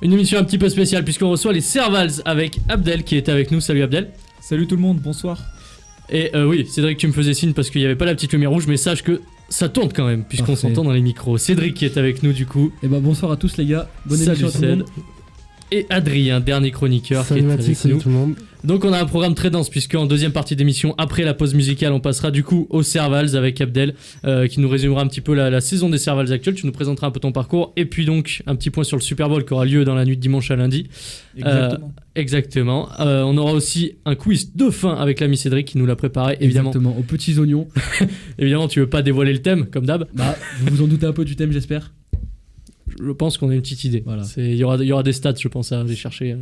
Une émission un petit peu spéciale puisqu'on reçoit les Servals avec Abdel qui est avec nous. Salut Abdel. Salut tout le monde, bonsoir. Et oui, Cédric, tu me faisais signe parce qu'il n'y avait pas la petite lumière rouge, mais sache que ça tourne quand même puisqu'on s'entend dans les micros. Cédric qui est avec nous du coup. Et bah bonsoir à tous les gars, bonne émission à tout le monde. Et Adrien, dernier chroniqueur qui est avec nous. Tout le monde. Donc on a un programme très dense puisqu'en deuxième partie d'émission, après la pause musicale, on passera du coup aux Servals avec Abdel qui nous résumera un petit peu la saison des Servals actuelle. Tu nous présenteras un peu ton parcours et puis donc un petit point sur le Super Bowl qui aura lieu dans la nuit de dimanche à lundi. Exactement. On aura aussi un quiz de fin avec l'ami Cédric qui nous l'a préparé. Évidemment. Exactement, aux petits oignons. Évidemment, tu veux pas dévoiler le thème comme d'hab. Bah, vous vous en doutez un peu du thème, j'espère. Je pense qu'on a une petite idée. Voilà. Il y aura des stats, je pense, à aller chercher.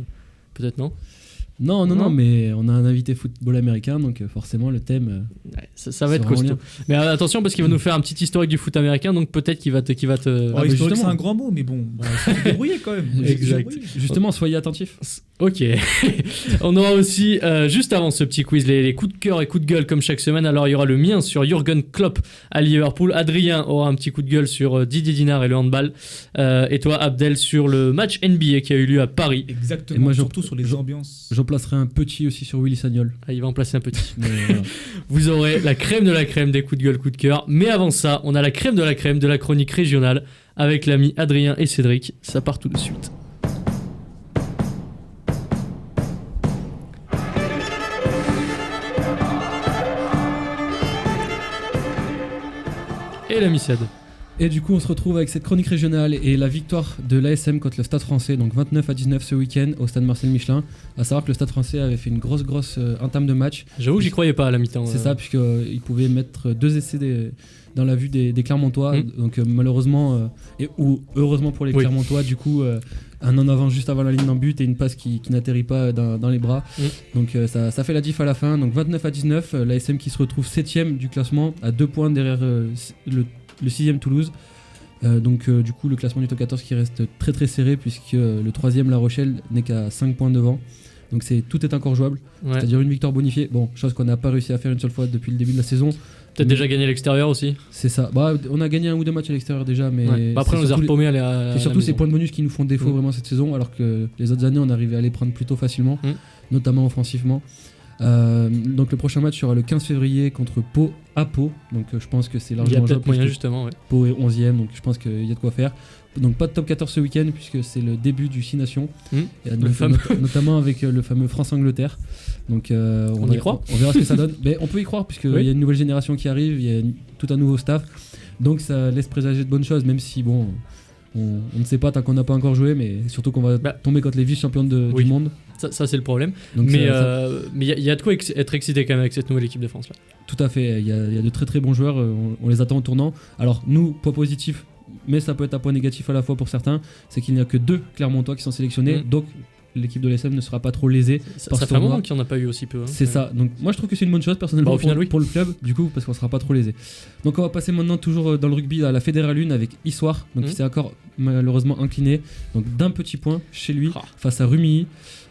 Peut-être non. Non, mais on a un invité football américain, donc forcément le thème. Ouais, ça va être costaud. Mais attention parce qu'il va nous faire un petit historique du foot américain, donc peut-être qu'il va te. Oh, historique, c'est un grand mot, mais bon, il faut débrouiller quand même. Exact. Justement, soyez attentifs. Ok. On aura aussi, juste avant ce petit quiz, les coups de cœur et coups de gueule comme chaque semaine. Alors il y aura le mien sur Jürgen Klopp à Liverpool. Adrien aura un petit coup de gueule sur Didier Dinard et le handball. Et toi, Abdel, sur le match NBA qui a eu lieu à Paris. Exactement. Et moi, surtout sur les ambiances. J'en placerai un petit aussi sur Willy Sagnol. Ah, il va en placer un petit. Mais, voilà. Vous aurez la crème de la crème des coups de gueule, coups de cœur. Mais avant ça, on a la crème de la chronique régionale avec l'ami Adrien et Cédric. Ça part tout de suite. Et l'ami Céd. Et du coup, on se retrouve avec cette chronique régionale et la victoire de l'ASM contre le Stade Français, donc 29-19 ce week-end au Stade Marcel Michelin. À savoir que le Stade Français avait fait une grosse entame de match. J'avoue, j'y croyais pas à la mi-temps. C'est ça, puisqu'il pouvait mettre 2 essais dans la vue des Clermontois. Donc malheureusement, ou heureusement pour les Clermontois, du coup, un en avant juste avant la ligne d'en but et une passe qui n'atterrit pas dans les bras. Donc ça fait la diff à la fin. Donc 29-19, l'ASM qui se retrouve 7ème du classement à 2 points derrière le 6ème Toulouse. Du coup le classement du top 14 qui reste très très serré puisque le 3ème La Rochelle n'est qu'à 5 points devant. Donc tout est encore jouable, c'est-à-dire une victoire bonifiée. Bon, chose qu'on n'a pas réussi à faire une seule fois depuis le début de la saison. Peut-être déjà gagné à l'extérieur aussi. C'est ça. Bah, on a gagné 1 ou 2 matchs à l'extérieur déjà, mais après on nous a repaumé c'est surtout ces points de bonus qui nous font défaut vraiment cette saison, alors que les autres années on arrivait à les prendre plutôt facilement, notamment offensivement. Donc le prochain match sera le 15 février contre Pau à Pau. Donc je pense que c'est largement. Il y a peut-être moyen justement. Pau est 11ème, donc je pense qu'il y a de quoi faire. Donc pas de top 14 ce week-end puisque c'est le début du 6 Nations. Notamment avec le fameux France-Angleterre. Donc on y croit. On verra ce que ça donne. Mais on peut y croire puisqu'il y a une nouvelle génération qui arrive, il y a tout un nouveau staff. Donc ça laisse présager de bonnes choses, même si bon. On ne sait pas tant qu'on n'a pas encore joué, mais surtout qu'on va tomber contre les vice-champions du monde. Ça c'est le problème. Donc mais il y a de quoi être excité quand même avec cette nouvelle équipe de France là. Tout à fait, il y a de très très bons joueurs, on les attend au tournant. Alors nous, point positif, mais ça peut être un point négatif à la fois pour certains, c'est qu'il n'y a que 2 Clermontois qui sont sélectionnés, donc l'équipe de l'ESM ne sera pas trop lésée. Ça fait un moment qu'il n'y en a pas eu aussi peu. C'est ça, donc moi je trouve que c'est une bonne chose personnellement pour le club, du coup, parce qu'on ne sera pas trop lésé. Donc on va passer maintenant toujours dans le rugby à la Fédérale 1 avec Issoire, donc qui s'est encore malheureusement incliné donc d'un petit point chez lui face à Rumilly.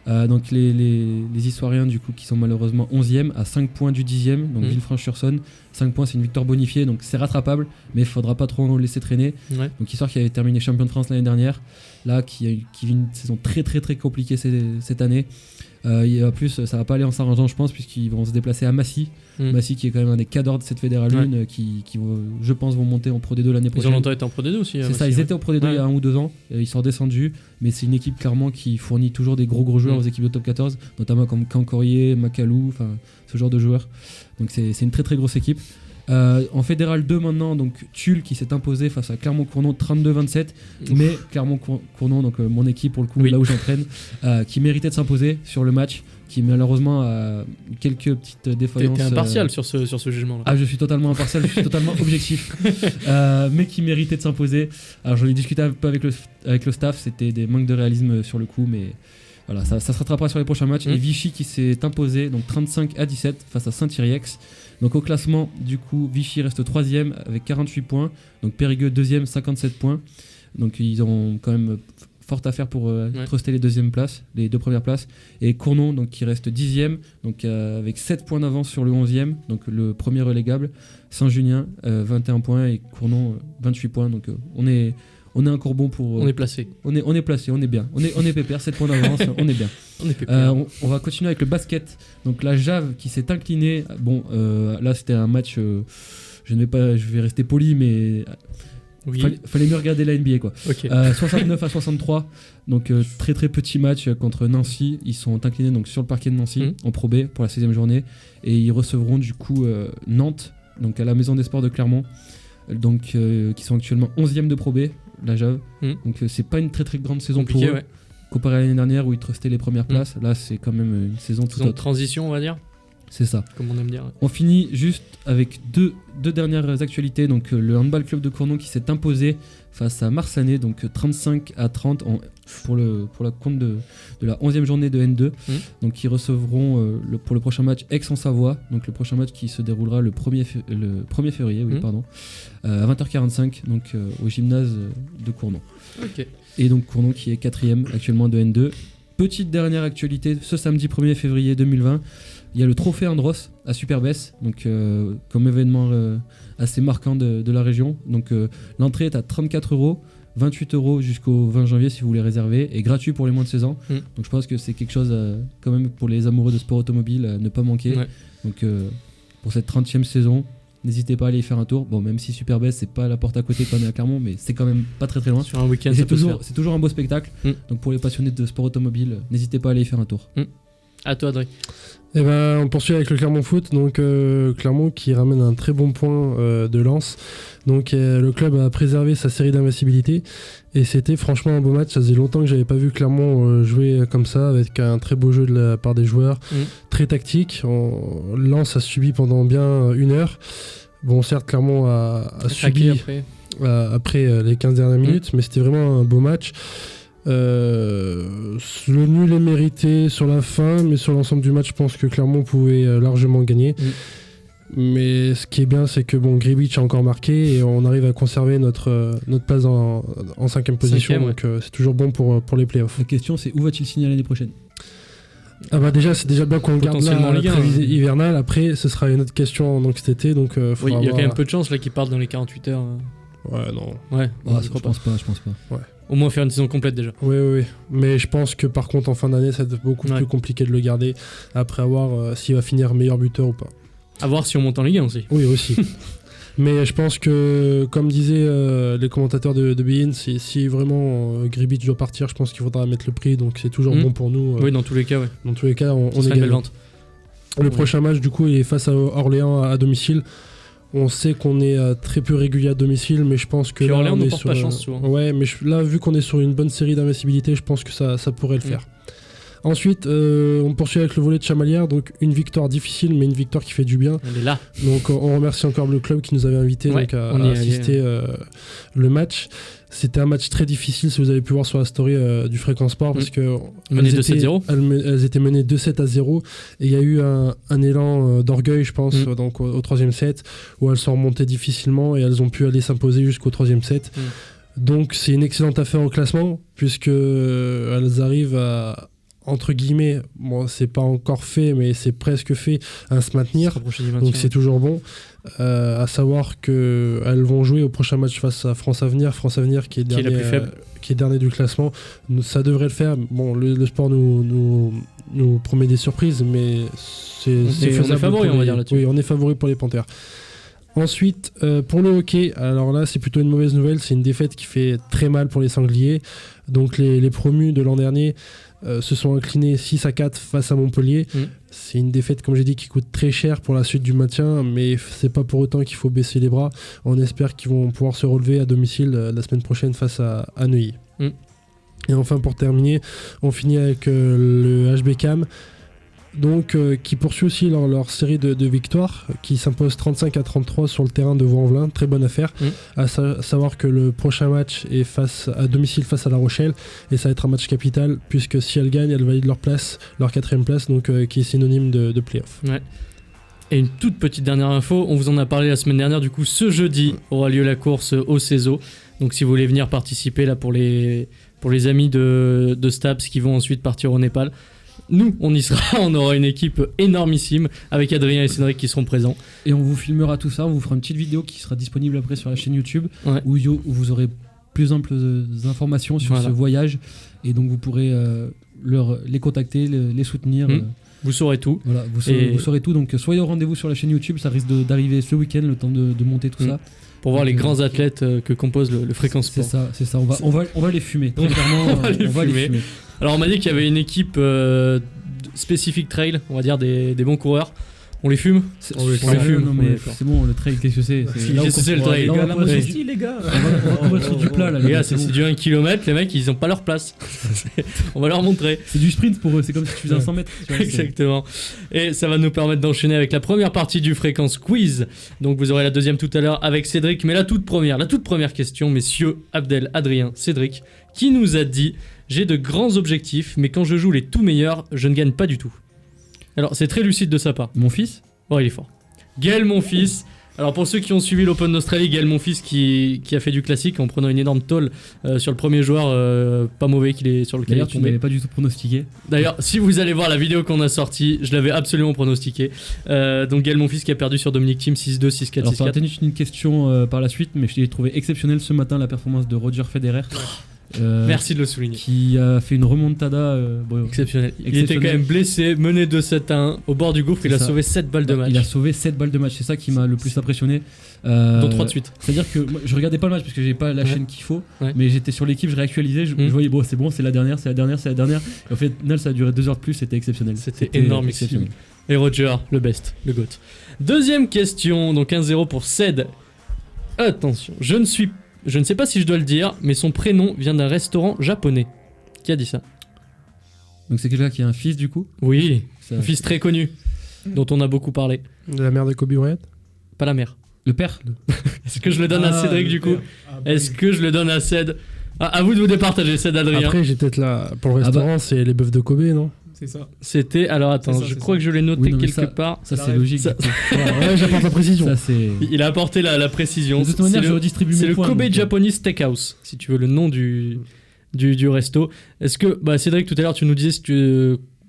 Donc les Issoiriens du coup qui sont malheureusement 11e à 5 points du 10e, donc Villefranche-sur-Saône. 5 points, c'est une victoire bonifiée, donc c'est rattrapable, mais il faudra pas trop laisser traîner. Donc Issoire qui avait terminé champion de France l'année dernière, là qui vit une saison très très très compliquée cette année. Et en plus ça va pas aller en s'arrangeant je pense, puisqu'ils vont se déplacer à Massy. Massy qui est quand même un des cadors de cette Fédérale 1 qui je pense vont monter en Pro D2 l'année prochaine. Ils ont longtemps été en Pro D2 aussi. C'est ça, ils étaient en Pro D2 il y a 1 ou 2 ans, ils sont redescendus, mais c'est une équipe clairement qui fournit toujours des gros joueurs aux équipes de top 14, notamment comme Cancorier, Macalou, enfin ce genre de joueurs. Donc c'est une très très grosse équipe. En Fédéral 2 maintenant, donc Tulle qui s'est imposé face à Clermont-Cournon 32-27, mais Clermont-Cournon, donc mon équipe pour le coup, là où j'entraîne, qui méritait de s'imposer sur le match, qui malheureusement a quelques petites défaillances. T'es impartial sur ce jugement là. Ah, je suis totalement impartial, je suis totalement objectif, mais qui méritait de s'imposer. Alors j'en ai discuté un peu avec le staff, c'était des manques de réalisme sur le coup, mais voilà, ça se rattrapera sur les prochains matchs. Et Vichy qui s'est imposé donc 35-17 face à Saint-Yrieix. Donc au classement, du coup, Vichy reste 3ème avec 48 points. Donc Périgueux 2ème, 57 points. Donc ils ont quand même fort à faire pour truster les 2 premières places. Et Cournon, donc, qui reste 10ème, donc, avec 7 points d'avance sur le 11ème, donc le premier relégable. Saint-Junien, 21 points et Cournon, 28 points. Donc on est on est encore bon pour. On est placé. On est placé, on est bien. On est pépère, 7 points d'avance, on est bien. On est pépère. On va continuer avec le basket. Donc la Jave qui s'est inclinée. Bon, là c'était un match. Je vais rester poli, mais. Oui. Fallait mieux regarder la NBA quoi. Ok. 69-63, donc très très petit match contre Nancy. Ils sont inclinés donc sur le parquet de Nancy en Pro B pour la 16e journée et ils recevront du coup Nantes, donc à la Maison des Sports de Clermont, donc qui sont actuellement 11e de Pro B, la Jave. Donc c'est pas une très très grande saison Compliqué, pour eux. Ouais. Comparé à l'année dernière où ils trustaient les premières places, là c'est quand même une saison toute Saison de autre. transition, on va dire. C'est ça. Comme on aime dire. On finit juste avec deux dernières actualités. Donc le handball club de Cournon qui s'est imposé face à Marsanais, donc 35-30 pour la compte de la 11e journée de N2. Donc ils recevront pour le prochain match Aix en Savoie. Donc le prochain match qui se déroulera le 1er février, à 20h45 donc au gymnase de Cournon. Ok. Et donc Cournon qui est 4e actuellement de N2. Petite dernière actualité, ce samedi 1er février 2020. Il y a le trophée Andros à Superbès, donc comme événement assez marquant de la région. Donc l'entrée est à 34€, 28€ jusqu'au 20 janvier si vous voulez réserver, et gratuit pour les moins de 16 ans. Donc je pense que c'est quelque chose quand même pour les amoureux de sport automobile à ne pas manquer. Ouais. Donc pour cette 30e saison, n'hésitez pas à aller y faire un tour. Bon, même si Superbès c'est pas à la porte à côté quand on est à Clermont, mais c'est quand même pas très très loin. Sur un week-end, c'est toujours un beau spectacle. Donc pour les passionnés de sport automobile, n'hésitez pas à aller y faire un tour. À toi, Adrien. Et ben, on poursuit avec le Clermont Foot, donc Clermont qui ramène un très bon point de Lens. Donc le club a préservé sa série d'invincibilité et c'était franchement un beau match. Ça faisait longtemps que j'avais pas vu Clermont jouer comme ça, avec un très beau jeu de la part des joueurs, très tactique. Lens a subi pendant bien 1 heure. Bon, certes, Clermont a subi après les 15 dernières minutes, mais c'était vraiment un beau match. Le nul est mérité sur la fin, mais sur l'ensemble du match, je pense que Clermont pouvait largement gagner. Mais ce qui est bien, c'est que Gribic a encore marqué et on arrive à conserver notre place en 5e position. Donc c'est toujours bon pour les playoffs. La question, c'est où va-t-il signer l'année prochaine ? Ah bah déjà, c'est déjà bien qu'on le garde là, la trêve hivernale. Après, ce sera une autre question donc cet été. Donc, oui, il y a quand même peu de chance là qu'ils partent dans les 48 heures. Ouais, non. Ouais, je pense pas. Ouais. Au moins faire une saison complète déjà. Oui. Mais je pense que par contre en fin d'année ça va être beaucoup plus compliqué de le garder après avoir s'il va finir meilleur buteur ou pas. À voir si on monte en Ligue 1 aussi. Oui aussi. Mais je pense que comme disaient les commentateurs de BeIN, si vraiment Gribic doit partir, je pense qu'il faudra mettre le prix, donc c'est toujours bon pour nous. Oui, dans tous les cas, ouais. Dans tous les cas, on est gagnant. Le prochain match du coup il est face à Orléans à domicile. On sait qu'on est très peu régulier à domicile, mais je pense que puis là, Orléans on est porte sur pas chance souvent. Ouais, mais là, vu qu'on est sur une bonne série d'invincibilité, je pense que ça pourrait le faire. Ensuite, on poursuit avec le volet de Chamalières, donc une victoire difficile, mais une victoire qui fait du bien. Elle est là. Donc on remercie encore le club qui nous avait invités à assister le match. C'était un match très difficile, si vous avez pu voir sur la story du Fréquence Sport, parce que elles étaient menées 2-7-0, et il y a eu un élan d'orgueil, je pense, donc au 3e set, où elles sont remontées difficilement, et elles ont pu aller s'imposer jusqu'au 3e set. Donc c'est une excellente affaire au classement, puisque elles arrivent à, entre guillemets, bon, c'est pas encore fait, mais c'est presque fait, à se maintenir, donc c'est toujours bon. À savoir qu'elles vont jouer au prochain match face à France Avenir qui est dernier, la plus faible. Qui est dernier du classement. Ça devrait le faire. Bon, le sport nous promet des surprises, mais c'est faisable. On est favori, on va dire là-dessus. Oui, on est favori pour les Panthères. Ensuite, pour le hockey, alors là c'est plutôt une mauvaise nouvelle, c'est une défaite qui fait très mal pour les Sangliers. Donc les promus de l'an dernier se sont inclinés 6-4 face à Montpellier. C'est une défaite, comme j'ai dit, qui coûte très cher pour la suite du maintien, mais c'est pas pour autant qu'il faut baisser les bras. On espère qu'ils vont pouvoir se relever à domicile la semaine prochaine face à Neuilly. Et enfin, pour terminer, on finit avec le HB Cam, donc qui poursuit aussi leur série de victoires, qui s'impose 35-33 sur le terrain de Vaux-en-Velin. Très bonne affaire. À savoir que le prochain match est à domicile face à La Rochelle, et ça va être un match capital, puisque si elles gagnent, elles valident leur 4e place, donc qui est synonyme de play-off. Ouais. Et une toute petite dernière info, on vous en a parlé la semaine dernière, du coup ce jeudi aura lieu la course au CESO, donc si vous voulez venir participer là pour les amis de Staps qui vont ensuite partir au Népal, nous, on y sera, on aura une équipe énormissime avec Adrien et Cédric qui seront présents. Et on vous filmera tout ça, on vous fera une petite vidéo qui sera disponible après sur la chaîne YouTube, où vous aurez plus amples informations sur ce voyage. Et donc vous pourrez les contacter, les soutenir. Vous saurez tout. Voilà, vous saurez tout. Donc soyez au rendez-vous sur la chaîne YouTube. Ça risque d'arriver ce week-end, le temps de monter tout ça. Pour voir les grands athlètes que compose le Fréquence Sport. C'est ça. On va les fumer. Très clairement, on va les fumer. Alors on m'a dit qu'il y avait une équipe spécifique trail, on va dire des bons coureurs. On les fume. On les fume. Non mais c'est bon, le trail, qu'est-ce que c'est? C'est le trail. Les gars. On va courir sur du plat là. Les gars, c'est du 1 km, les mecs, ils ont pas leur place. On va leur montrer. C'est du sprint pour eux, c'est comme si tu faisais un 100 mètres. Exactement. Et ça va nous permettre d'enchaîner avec la première partie du Fréquence Quiz. Donc vous aurez la deuxième tout à l'heure avec Cédric. Mais la toute première question, messieurs, Abdel, Adrien, Cédric, qui nous a dit: j'ai de grands objectifs, mais quand je joue les tout meilleurs, je ne gagne pas du tout. Alors, c'est très lucide de sa part. Mon fils ? Oh, il est fort. Gaël Monfils. Alors, pour ceux qui ont suivi l'Open d'Australie, Gaël Monfils qui a fait du classique en prenant une énorme tôle sur le premier joueur pas mauvais sur lequel il est tombé. D'ailleurs, tu n'avais pas du tout pronostiqué. D'ailleurs, si vous allez voir la vidéo qu'on a sortie, je l'avais absolument pronostiqué. Donc, Gaël Monfils qui a perdu sur Dominic Thiem 6-2, 6-4, 6-4. Alors, ça aurait été une question par la suite, mais je l'ai trouvé exceptionnel ce matin, la performance de Roger Federer. Merci de le souligner. Qui a fait une remontada exceptionnelle. Il était quand même blessé, mené 2-7-1 au bord du gouffre. Il a sauvé 7 balles de match. Il a sauvé 7 balles de match, c'est ça qui m'a le plus impressionné. Dont 3 de suite. C'est-à-dire que moi, je regardais pas le match parce que j'ai pas la chaîne qu'il faut, mais j'étais sur l'équipe, je réactualisais, je voyais c'est la dernière. Et en fait, ça a duré 2 heures de plus, c'était exceptionnel. C'était énorme, exceptionnel. Et Roger, le best, le GOAT. Deuxième question, donc 1-0 pour Ced. Attention, je ne sais pas si je dois le dire, mais son prénom vient d'un restaurant japonais. Qui a dit ça? Donc c'est quelqu'un qui a un fils du coup? Oui, un fils très connu, dont on a beaucoup parlé. De la mère de Kobe Bryant? Pas la mère. Le père? Est-ce que je le donne à Cédric du coup? Est-ce que je le donne à Ced? À vous de vous départager, Ced, Adrien. Après, j'ai peut-être là, pour le restaurant, c'est les bœufs de Kobe, non? C'est ça. C'était, alors attends, je crois que je l'ai noté quelque part. Ça c'est logique. Ouais, j'apporte la précision. Il a apporté la précision. De toute manière, je redistribue mes points. C'est le Kobe Japanese Steakhouse, si tu veux le nom du resto. Est-ce que, Cédric, tout à l'heure, tu nous disais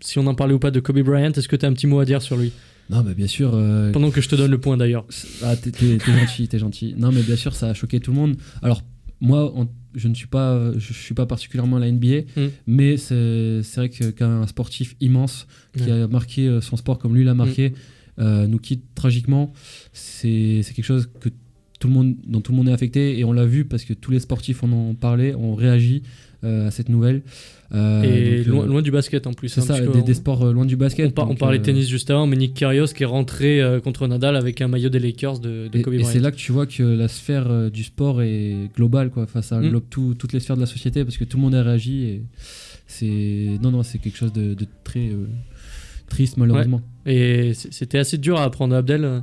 si on en parlait ou pas de Kobe Bryant, est-ce que tu as un petit mot à dire sur lui? Non, mais bien sûr. Pendant que je te donne le point d'ailleurs. Ah, t'es gentil. Non, mais bien sûr, ça a choqué tout le monde. Alors, moi, je suis pas particulièrement à la NBA, mais c'est vrai qu'un sportif immense qui a marqué son sport comme lui l'a marqué nous quitte tragiquement. C'est quelque chose dont tout le monde est affecté, et on l'a vu parce que tous les sportifs en ont parlé, ont réagi à cette nouvelle. Et donc, loin du basket en plus. C'est ça, des sports loin du basket. On parlait tennis juste avant, mais Nick Kyrgios qui est rentré contre Nadal avec un maillot des Lakers de Kobe Bryant. Et c'est là que tu vois que la sphère du sport est globale, quoi. Enfin, ça englobe toutes les sphères de la société parce que tout le monde a réagi. Et c'est quelque chose de très triste malheureusement. Ouais. Et c'était assez dur à apprendre, Abdel.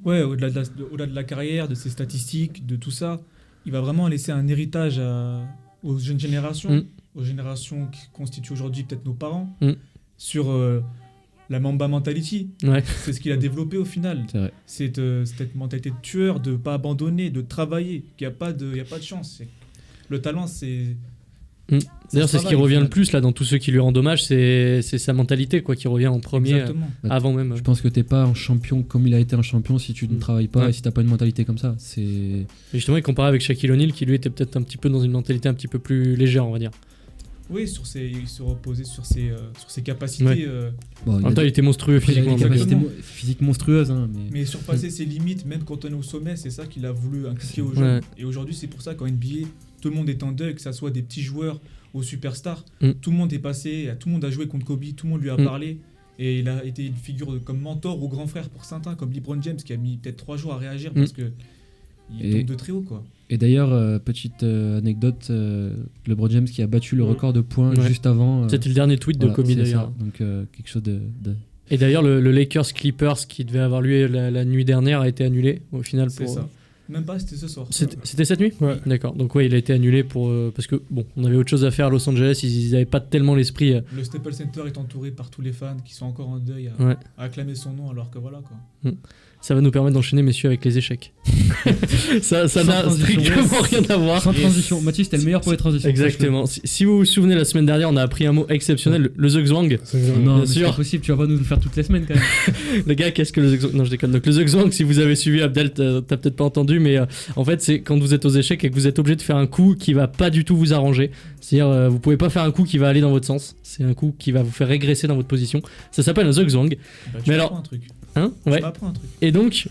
Ouais, au-delà de la carrière, de ses statistiques, de tout ça, il va vraiment laisser un héritage aux jeunes générations, aux générations qui constituent aujourd'hui peut-être nos parents, sur la Mamba Mentality. Ouais. C'est ce qu'il a développé au final. C'est vrai. Cette mentalité de tueur, de ne pas abandonner, de travailler, qu'il n'y a pas de chance. Le talent, c'est... D'ailleurs, c'est ce qui revient le plus là dans tous ceux qui lui rendent hommage, c'est sa mentalité quoi, qui revient en premier. Avant même. Je pense que t'es pas un champion comme il a été un champion si tu ne travailles pas et si t'as pas une mentalité comme ça. Et justement, il comparait avec Shaquille O'Neal qui lui était peut-être un petit peu dans une mentalité un petit peu plus légère, on va dire. Oui, il se reposait sur ses capacités. En même temps, il était monstrueux physiquement. Physique monstrueuse. Mais surpasser ses limites, même quand on est au sommet, c'est ça qu'il a voulu inculquer aux jeunes. Et aujourd'hui, c'est pour ça qu'en NBA, tout le monde est en deuil, que ça soit des petits joueurs aux superstars. Tout le monde est passé, tout le monde a joué contre Kobe, tout le monde lui a parlé. Et il a été une figure comme mentor ou grand frère pour certains, comme LeBron James, qui a mis peut-être 3 jours à réagir parce que il tombe de très haut, quoi. Et d'ailleurs, petite anecdote, LeBron James qui a battu le record de points juste avant. C'était le dernier tweet de Kobe d'ailleurs. Donc quelque chose de... Et d'ailleurs, le Lakers Clippers qui devait avoir lieu la nuit dernière a été annulé au final. C'est ça. Même pas, c'était ce soir. C'était cette nuit? Ouais. D'accord. Donc il a été annulé parce que on avait autre chose à faire à Los Angeles. Ils n'avaient pas tellement l'esprit. Le Staples Center est entouré par tous les fans qui sont encore en deuil à acclamer son nom, alors que voilà quoi. Ça va nous permettre d'enchaîner, messieurs, avec les échecs. Ça n'a strictement rien à voir. Sans transition. Mathis, t'es le meilleur pour les transitions. Exactement. Si vous vous souvenez, la semaine dernière, on a appris un mot exceptionnel, le Zugzwang. Non, Bien c'est sûr. pas possible, tu vas pas nous le faire toutes les semaines quand même. Les gars, qu'est-ce que le Zugzwang? Non, je déconne. Donc le Zugzwang, si vous avez suivi Abdel, t'as peut-être pas entendu, mais en fait, c'est quand vous êtes aux échecs et que vous êtes obligé de faire un coup qui va pas du tout vous arranger. C'est-à-dire, vous pouvez pas faire un coup qui va aller dans votre sens. C'est un coup qui va vous faire régresser dans votre position. Ça s'appelle un Zugzwang. Tu Mais alors- m'apprends un truc. Hein? Ouais. Tu m'apprends un truc. Et donc,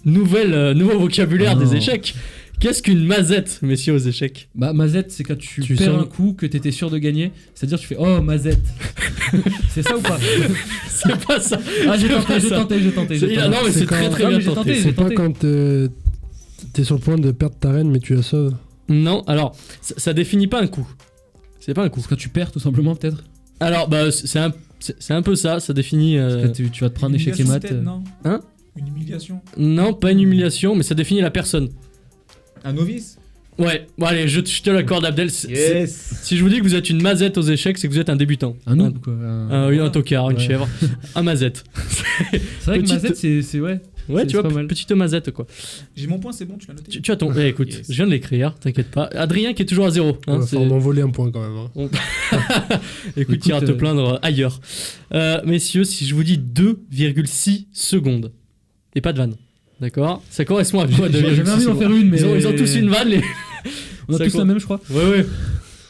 nouveau vocabulaire des échecs. Qu'est-ce qu'une mazette, messieurs, aux échecs? Bah, mazette, c'est quand tu Tu perds sens- un coup que t'étais sûr de gagner. C'est-à-dire, tu fais oh, mazette. C'est ça ou pas? C'est pas ça. Ah, j'ai C'est pas tenté. ça. Non, mais c'est très très Non, bien mais j'ai tenté. tenté. C'est pas quand t'es sur le point de perdre ta reine, mais tu la sauves. Non, alors, ça définit pas un coup. C'est pas un coup. C'est quand tu perds, tout simplement, peut-être. Alors, bah, c'est un peu ça. Ça définit. Parce que tu vas te prendre un échec et mat. Peut-être, non Hein? Une humiliation. Non, pas une humiliation, mais ça définit la personne. Un novice. Ouais, bon, allez, je te l'accorde, Abdel. Si je vous dis que vous êtes une mazette aux échecs, c'est que vous êtes un débutant. Un noob, quoi. Un tocard, une Ouais. chèvre, un mazette. C'est vrai que Petite- mazette, c'est ouais. Ouais, C'est tu vois, pas mal. petite mazette, quoi. J'ai mon point, c'est bon, tu l'as noté. Tu as ton. Écoute, Yes. je viens de l'écrire, t'inquiète pas. Adrien qui est toujours à 0. Il va falloir m'envoler un point quand même. Hein. Écoute, tu iras te plaindre ailleurs. Messieurs, si je vous dis 2,6 secondes, et pas de vanne, d'accord? Ça correspond à quoi? J'avais envie d'en faire une, mais. Ils ont tous une vanne, les. On a Ça tous co- la même, je crois. Ouais.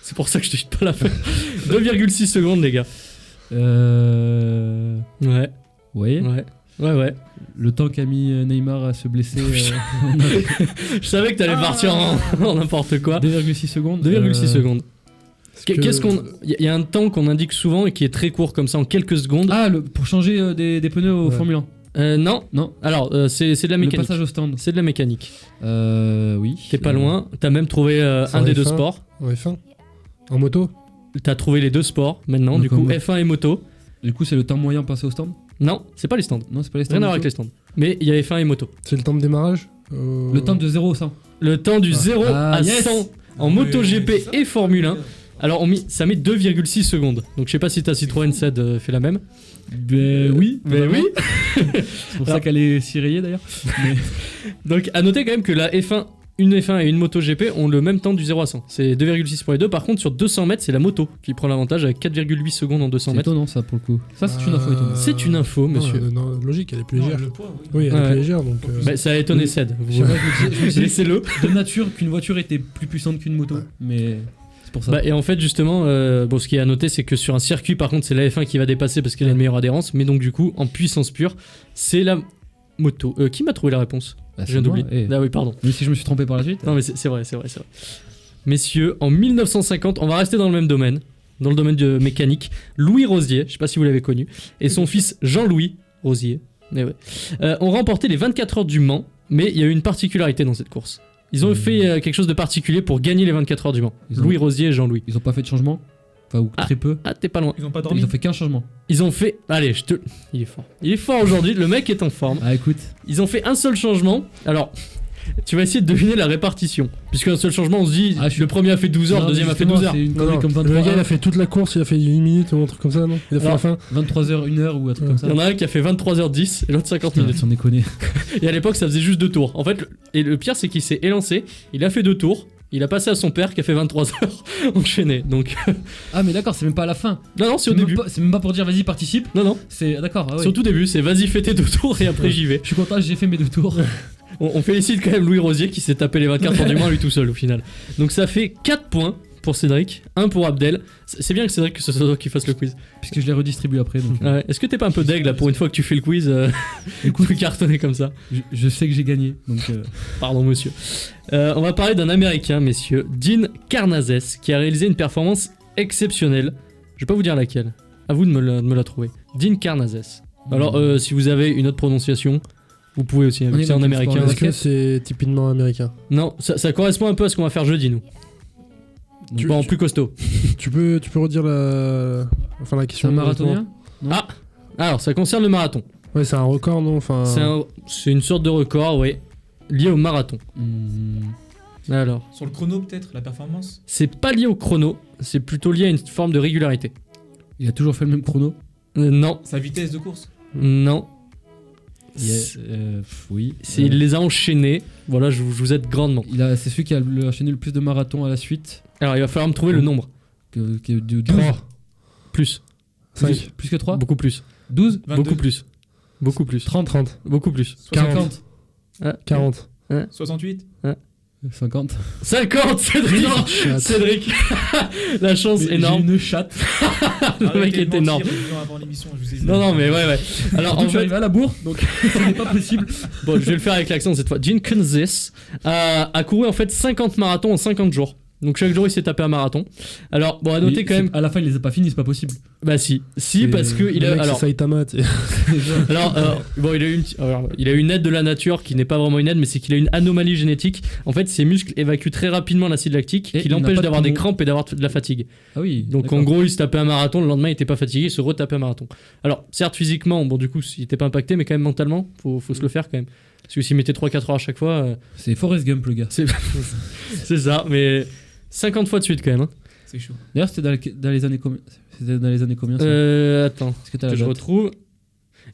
C'est pour ça que je te dis pas la fin. 2,6 secondes, les gars. Ouais. Ouais. Ouais. Le temps qu'a mis Neymar à se blesser. Je savais que t'allais partir en n'importe quoi. 2,6 secondes. 2,6 secondes. que- Qu'est-ce qu'on. Il y a un temps qu'on indique souvent et qui est très court, comme ça, en quelques secondes. Ah, pour changer des pneus au Ouais. Formule 1. Non. Non. Alors, c'est de la Le mécanique. passage au stand. C'est de la mécanique. Oui. T'es pas loin. T'as même trouvé C'est un en des deux F1. sports. En F1 En moto T'as trouvé les deux sports maintenant, Donc, du coup, en moto. F1 et moto. Du coup, c'est le temps moyen passé au stand. Non, c'est pas les stands. Non, c'est pas les stands. Rien à voir du avec les tout. stands. Mais il y a F1 et moto. C'est le temps de démarrage Le temps de 0 au 100. Le temps du 0 à yes. 100 en MotoGP et Formule 1. Alors, ça met 2,6 secondes. Donc, je sais pas si ta Citroën C fait la même. Ben oui. Mais oui. C'est pour ça qu'elle est si rayée d'ailleurs. Donc, à noter quand même que la F1, une F1 et une MotoGP ont le même temps du 0 à 100. C'est 2,6 pour les deux. Par contre, sur 200 mètres, c'est la moto qui prend l'avantage avec 4,8 secondes en 200 C'est mètres. étonnant ça pour le coup. Ça, c'est une info étonnante. C'est une info, monsieur. Non, logique, elle est plus Non, légère. le poids, oui. Oui, elle est Ouais. plus légère donc. Bah, ça a étonné Ced. Je sais pas, je me dis Laissez-le. de nature qu'une voiture était plus puissante qu'une moto. Ouais. Mais c'est pour ça. Bah, et en fait, justement, bon, ce qui est à noter, c'est que sur un circuit, par contre, c'est la F1 qui va dépasser parce qu'elle a une meilleure adhérence. Mais donc, du coup, en puissance pure, c'est la moto. Qui m'a trouvé la réponse? Bah, Je viens c'est moi, d'oublier. et- Ah oui, pardon. Même si je me suis trompé par la suite. Non, mais c'est vrai. Messieurs, en 1950, on va rester dans le même domaine, dans le domaine de mécanique. Louis Rosier, je sais pas si vous l'avez connu, et son fils Jean-Louis Rosier, ont remporté les 24 heures du Mans, mais il y a eu une particularité dans cette course. Ils ont fait quelque chose de particulier pour gagner les 24 heures du Mans. Ils ont- Louis Rosier et Jean-Louis. Ils ont pas fait de changement. Enfin, ou très peu. Ah, t'es pas loin. Ils ont pas dormi. Ils ont fait qu'un changement. Ils ont fait. Allez, il est fort. Il est fort aujourd'hui, le mec est en forme. Ah, écoute. Ils ont fait un seul changement. Alors, tu vas essayer de deviner la répartition. Puisqu'un seul changement, on se dit, Ah, le premier a fait 12 heures, le Non, deuxième a fait justement, 12 heures. C'est une Non, connerie non, comme le 23 gars il a fait toute la course, il a fait 1 minute ou un truc comme ça, non Il a fait la Alors, fin 23h, 1h ou un truc comme ça. Il y en a un qui a fait 23h10 et l'autre 50 minutes. Sans déconner. Et à l'époque, ça faisait juste 2 tours. En fait, le pire, c'est qu'il s'est élancé, il a fait 2 tours, il a passé à son père qui a fait 23 heures enchaîné. Donc, Ah, mais d'accord, c'est même pas à la fin. non, c'est au même début. pas- C'est même pas pour dire vas-y, participe. Non, C'est d'accord. Ah, ouais. c'est au tout début, c'est vas-y, fais tes 2 tours et après j'y vais. Je suis content, j'ai fait mes 2 tours. On félicite quand même Louis Rosier qui s'est tapé les 24 heures du Mans lui tout seul au final. Donc ça fait 4 points pour Cédric, 1 pour Abdel. C'est bien que Cédric, que ce soit toi qui fasse le quiz. Puisque je l'ai redistribué après. Donc, Ouais. Est-ce que t'es pas un peu deg là pour une fois que tu fais le quiz Écoute, plus cartonné comme ça? je sais que j'ai gagné. Donc, Pardon monsieur. On va parler d'un américain, messieurs, Dean Karnazes, qui a réalisé une performance exceptionnelle. Je vais pas vous dire laquelle. À vous de me la trouver. Dean Karnazes. Alors si vous avez une autre prononciation, vous pouvez aussi, On est c'est en dans quel américain. sport, Est-ce que c'est typiquement américain Non, ça correspond un peu à ce qu'on va faire jeudi nous. Tu- Bon, tu- plus costaud. tu peux redire la c'est question un marathonien. Ah, alors ça concerne le marathon. Ouais, c'est un record, non enfin... C'est une sorte de record, oui, lié au marathon. Alors, Sur le chrono, peut-être, la performance. c'est pas lié au chrono, c'est plutôt lié à une forme de régularité. Il a toujours fait le même chrono. Non, Sa vitesse de course. non. Oui. Il les a enchaînés. Voilà, je vous aide grandement. C'est celui qui a enchaîné le plus de marathons à la suite. Alors, il va falloir me trouver le nombre. De 12. 3. Plus. 5. Plus que 3. Beaucoup plus. 12. 22. Beaucoup plus. Beaucoup plus. 30. Beaucoup plus. 50. 40. 68. 50. 50, Cédric. Cédric. La chance énorme. J'ai une chatte. Le mec est énorme. Avant l'émission, je vous ai dit. Non, mais ouais. Alors, en fait, arrivé à la bourre, donc ce n'est pas possible. Bon, je vais le faire avec l'accent cette fois. Gene Kunzis a couru en fait 50 marathons en 50 jours. Donc chaque jour il s'est tapé un marathon. Alors bon à noter quand même. À la fin il les a pas finis, c'est pas possible. Bah si parce que il a. Alors Saitama. alors bon il a eu une aide de la nature qui n'est pas vraiment une aide, mais c'est qu'il a une anomalie génétique. En fait ses muscles évacuent très rapidement l'acide lactique, qui l'empêche d'avoir des crampes et d'avoir de la fatigue. Ah oui. Donc en gros il se tapait un marathon, le lendemain il était pas fatigué, il se retapait un marathon. Alors certes physiquement bon du coup il était pas impacté, mais quand même mentalement faut se le faire quand même. Parce que s'il mettait 3-4 heures à chaque fois. C'est Forrest Gump le gars. C'est ça, mais 50 fois de suite quand même. Hein. C'est chaud. D'ailleurs, c'était dans les années combien? C'était dans les années combien Attends, est-ce que t'as je retrouve.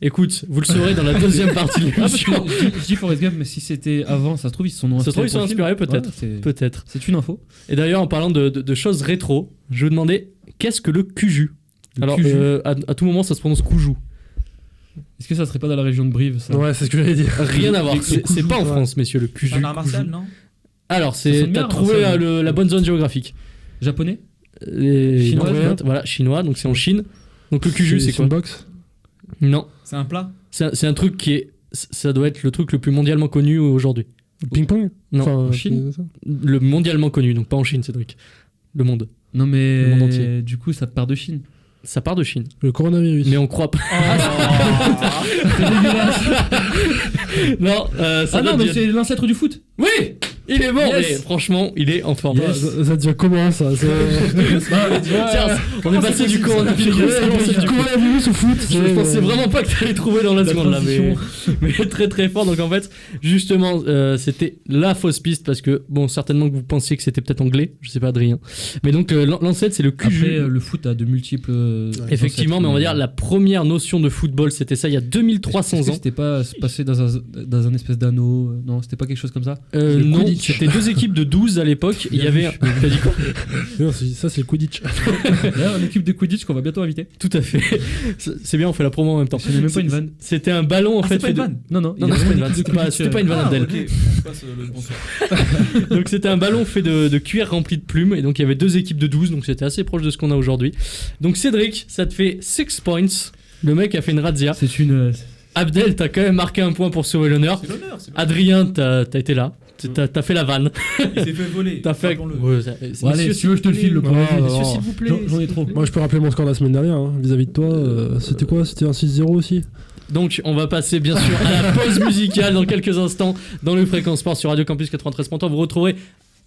Écoute, vous le saurez dans la deuxième partie de l'émission. Je dis Forrest Gump, mais si c'était avant, ça se trouve ils se sont inspirés. Ça se trouve ils sont inspirés peut-être. Ouais, peut-être. C'est une info. Et d'ailleurs, en parlant de choses rétro, je vais vous demander qu'est-ce que le Cuju. Alors, à tout moment, ça se prononce Coujou. Est-ce que ça serait pas dans la région de Brive ça? Ouais, c'est ce que j'allais dire. Rien à voir. C'est pas en France, messieurs, le Cuju. C'est un art martial, non? Alors, t'as trouvé la bonne zone géographique. Japonais? Chinois. Voilà, chinois, donc c'est en Chine. Donc le Cuju, c'est quoi? Une boxe? Non. C'est un plat? C'est un truc qui est. Ça doit être le truc le plus mondialement connu aujourd'hui. Ping-pong? Non. En Chine? Le mondialement connu, donc pas en Chine, Cédric. Le monde. Non, mais. Le monde entier. Du coup, ça part de Chine. Ça part de Chine. Le coronavirus. Mais on croit pas. C'est dégueulasse. Non, mais c'est l'ancêtre du foot. Oui, il est bon. Yes. Et franchement, il est en forme. Yes. Ça devient comment ça? Tiens, on est passé du coronavirus au foot. Je pensais vraiment pas que t'allais trouver dans la seconde là, mais très très fort. Donc en fait, justement, c'était la fausse piste parce que bon, certainement que vous pensiez que c'était peut-être anglais. Je sais pas, Adrien. Mais donc l'ancêtre, c'est le Cuju. Après, le foot a de multiples. Effectivement, mais on va dire la première notion de football, c'était ça il y a 2300 ans. C'était pas passé dans un espèce d'anneau. Non, c'était pas quelque chose comme ça. Non, c'était 2 équipes de 12 à l'époque. Il y avait. T'as dit quoi? Non, ça c'est le Quidditch. D'ailleurs, une équipe de Quidditch qu'on va bientôt inviter. Tout à fait. C'est bien, on fait la promo en même temps. Ce n'est même pas une vanne. C'était un ballon en fait. C'est pas une vanne. Non, c'était pas une vanne. C'était pas une vanne Abdel. Donc c'était un ballon fait de cuir rempli de plumes, et donc il y avait 2 équipes de 12, donc c'était assez proche de ce qu'on a aujourd'hui. Donc Cédric, ça te fait 6 points. Le mec a fait une razzia. C'est une. Abdel, t'as quand même marqué un point pour sauver l'honneur. C'est l'honneur. Adrien, t'as été là. T'as fait la vanne. Il s'est fait voler. T'as fait. Allez, si tu veux, je te le file le point. Messieurs, s'il vous plaît. J'en ai trop. Moi, je peux rappeler mon score de la semaine dernière vis-à-vis de toi. C'était quoi? C'était un 6-0 aussi? Donc on va passer bien sûr à la pause musicale dans quelques instants dans le Fréquence Sport sur Radio Campus 93.3. Vous retrouverez...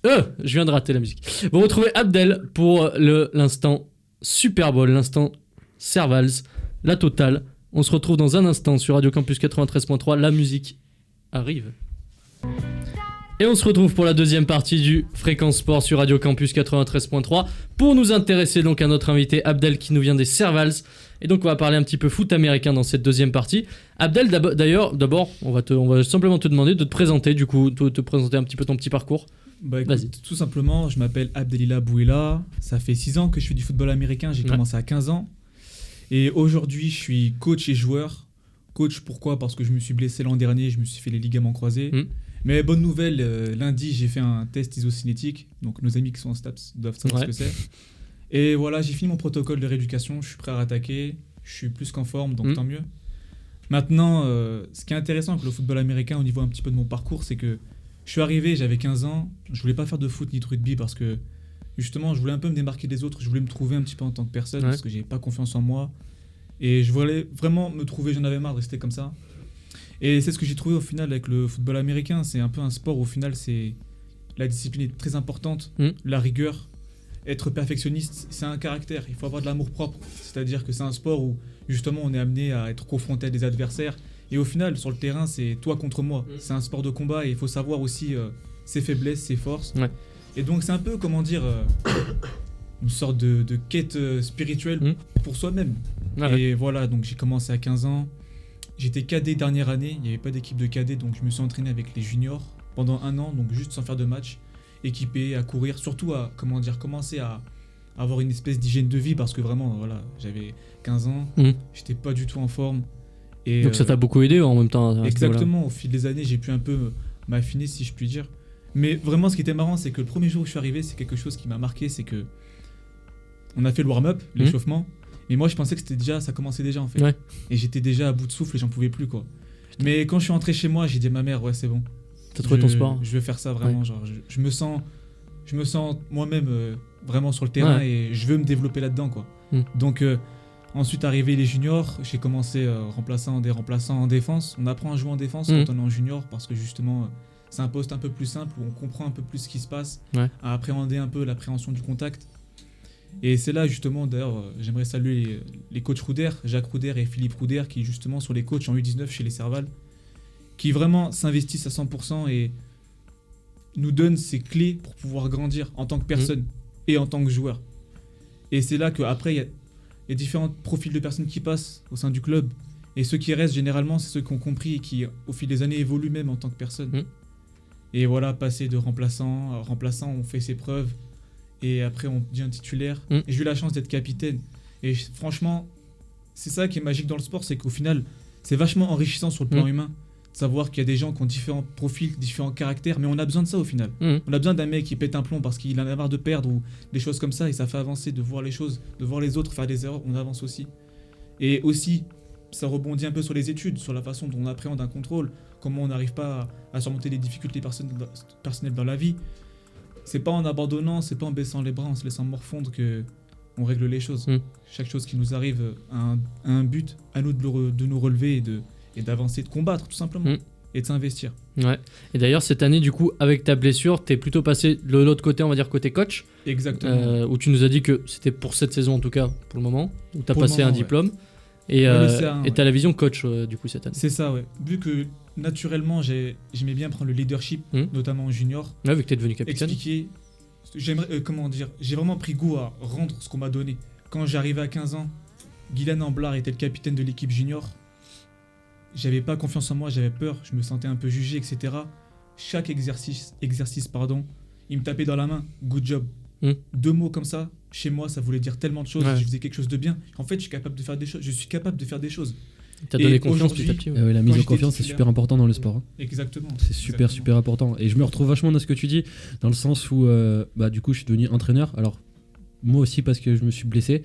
je viens de rater la musique. Vous retrouvez Abdel pour l'instant Super Bowl, l'instant Servals, la totale. On se retrouve dans un instant sur Radio Campus 93.3. La musique arrive. Et on se retrouve pour la deuxième partie du Fréquence Sport sur Radio Campus 93.3 pour nous intéresser donc à notre invité Abdel qui nous vient des Servals. Et donc on va parler un petit peu foot américain dans cette deuxième partie. Abdel, d'abord, on va simplement te demander de te présenter, du coup, te présenter un petit peu ton petit parcours. Bah écoute, vas-y. tout simplement, je m'appelle Abdelila Bouela. Ça fait 6 ans que je fais du football américain. J'ai commencé à 15 ans. Et aujourd'hui, je suis coach et joueur. Coach, pourquoi? Parce que je me suis blessé l'an dernier, je me suis fait les ligaments croisés. Mais bonne nouvelle, lundi, j'ai fait un test isocinétique. Donc nos amis qui sont en STAPS doivent savoir ce que c'est. Et voilà, j'ai fini mon protocole de rééducation. Je suis prêt à rattaquer. Je suis plus qu'en forme, donc tant mieux. Maintenant, ce qui est intéressant avec le football américain au niveau un petit peu de mon parcours, c'est que je suis arrivé, j'avais 15 ans. Je voulais pas faire de foot ni de rugby parce que justement, je voulais un peu me démarquer des autres. Je voulais me trouver un petit peu en tant que personne parce que j'avais pas confiance en moi. Et je voulais vraiment me trouver, j'en avais marre de rester comme ça. Et c'est ce que j'ai trouvé au final avec le football américain. C'est un peu un sport où au final, la discipline est très importante, la rigueur. Être perfectionniste, c'est un caractère. Il faut avoir de l'amour propre. C'est-à-dire que c'est un sport où justement on est amené à être confronté à des adversaires. Et au final, sur le terrain, c'est toi contre moi. C'est un sport de combat et il faut savoir aussi ses faiblesses, ses forces. Et donc c'est un peu, comment dire, une sorte de quête spirituelle pour soi-même. Et voilà, donc j'ai commencé à 15 ans. j'étais cadet dernière année, il n'y avait pas d'équipe de cadet, donc je me suis entraîné avec les juniors pendant 1 an, donc juste sans faire de match, équipé, à courir, surtout à commencer à avoir une espèce d'hygiène de vie, parce que vraiment, voilà, j'avais 15 ans, j'étais pas du tout en forme. Et donc ça t'a beaucoup aidé en même temps. Exactement, au fil des années, j'ai pu un peu m'affiner, si je puis dire. Mais vraiment, ce qui était marrant, c'est que le premier jour où je suis arrivé, c'est quelque chose qui m'a marqué, c'est que on a fait le warm-up, l'échauffement, et moi je pensais que ça commençait déjà en fait. Ouais. Et j'étais déjà à bout de souffle et j'en pouvais plus, quoi. Putain. Mais quand je suis rentré chez moi, j'ai dit à ma mère, ouais, c'est bon. T'as trouvé ton sport. Je vais faire ça vraiment, genre, je me sens moi-même vraiment sur le terrain et je veux me développer là-dedans, quoi. Donc ensuite arrivé les juniors, j'ai commencé remplaçant en défense. On apprend à jouer en défense quand on est en junior, parce que justement c'est un poste un peu plus simple où on comprend un peu plus ce qui se passe, à appréhender un peu l'appréhension du contact. Et c'est là justement, d'ailleurs, j'aimerais saluer les coachs Rouder, Jacques Rouder et Philippe Rouder, qui justement sont les coachs en U19 chez les Serval, qui vraiment s'investissent à 100% et nous donnent ces clés pour pouvoir grandir en tant que personne et en tant que joueur. Et c'est là qu'après, il y a différents profils de personnes qui passent au sein du club. Et ceux qui restent, généralement, c'est ceux qui ont compris et qui, au fil des années, évoluent même en tant que personne. Et voilà, passer de remplaçant, on fait ses preuves. Et après, on devient titulaire. Et j'ai eu la chance d'être capitaine. Et franchement, c'est ça qui est magique dans le sport, c'est qu'au final, c'est vachement enrichissant sur le plan humain. De savoir qu'il y a des gens qui ont différents profils, différents caractères, mais on a besoin de ça au final. On a besoin d'un mec qui pète un plomb parce qu'il en a marre de perdre ou des choses comme ça, et ça fait avancer, de voir les choses, de voir les autres faire des erreurs, on avance aussi. Et aussi, ça rebondit un peu sur les études, sur la façon dont on appréhende un contrôle, comment on n'arrive pas à surmonter les difficultés personnelles dans la vie. C'est pas en abandonnant, c'est pas en baissant les bras, en se laissant morfondre que on règle les choses. Chaque chose qui nous arrive a un but, à nous de nous relever et d'avancer, de combattre tout simplement, et de s'investir. Ouais. Et d'ailleurs, cette année, du coup, avec ta blessure, t'es plutôt passé de l'autre côté, on va dire côté coach. Exactement. Où tu nous as dit que c'était pour cette saison en tout cas, pour le moment, où t'as passé un diplôme. Et t'as la vision coach du coup cette année. C'est ça, ouais. Vu que naturellement j'aimais bien prendre le leadership, notamment en junior. Ouais, vu que t'es devenu capitaine. Expliquer, j'ai vraiment pris goût à rendre ce qu'on m'a donné. Quand j'arrivais à 15 ans, Guylaine Amblard était le capitaine de l'équipe junior. J'avais pas confiance en moi, j'avais peur, je me sentais un peu jugé, etc. Chaque exercice, il me tapait dans la main, good job. 2 mots comme ça, chez moi, ça voulait dire tellement de choses. Je faisais quelque chose de bien. En fait, je suis capable de faire des choses. Je suis capable de faire des choses. T'as donné confiance petit à petit. La mise en confiance, c'est super important dans le sport. Exactement. C'est super important. Et je me retrouve vachement dans ce que tu dis, dans le sens où, du coup, je suis devenu entraîneur. Alors, moi aussi, parce que je me suis blessé.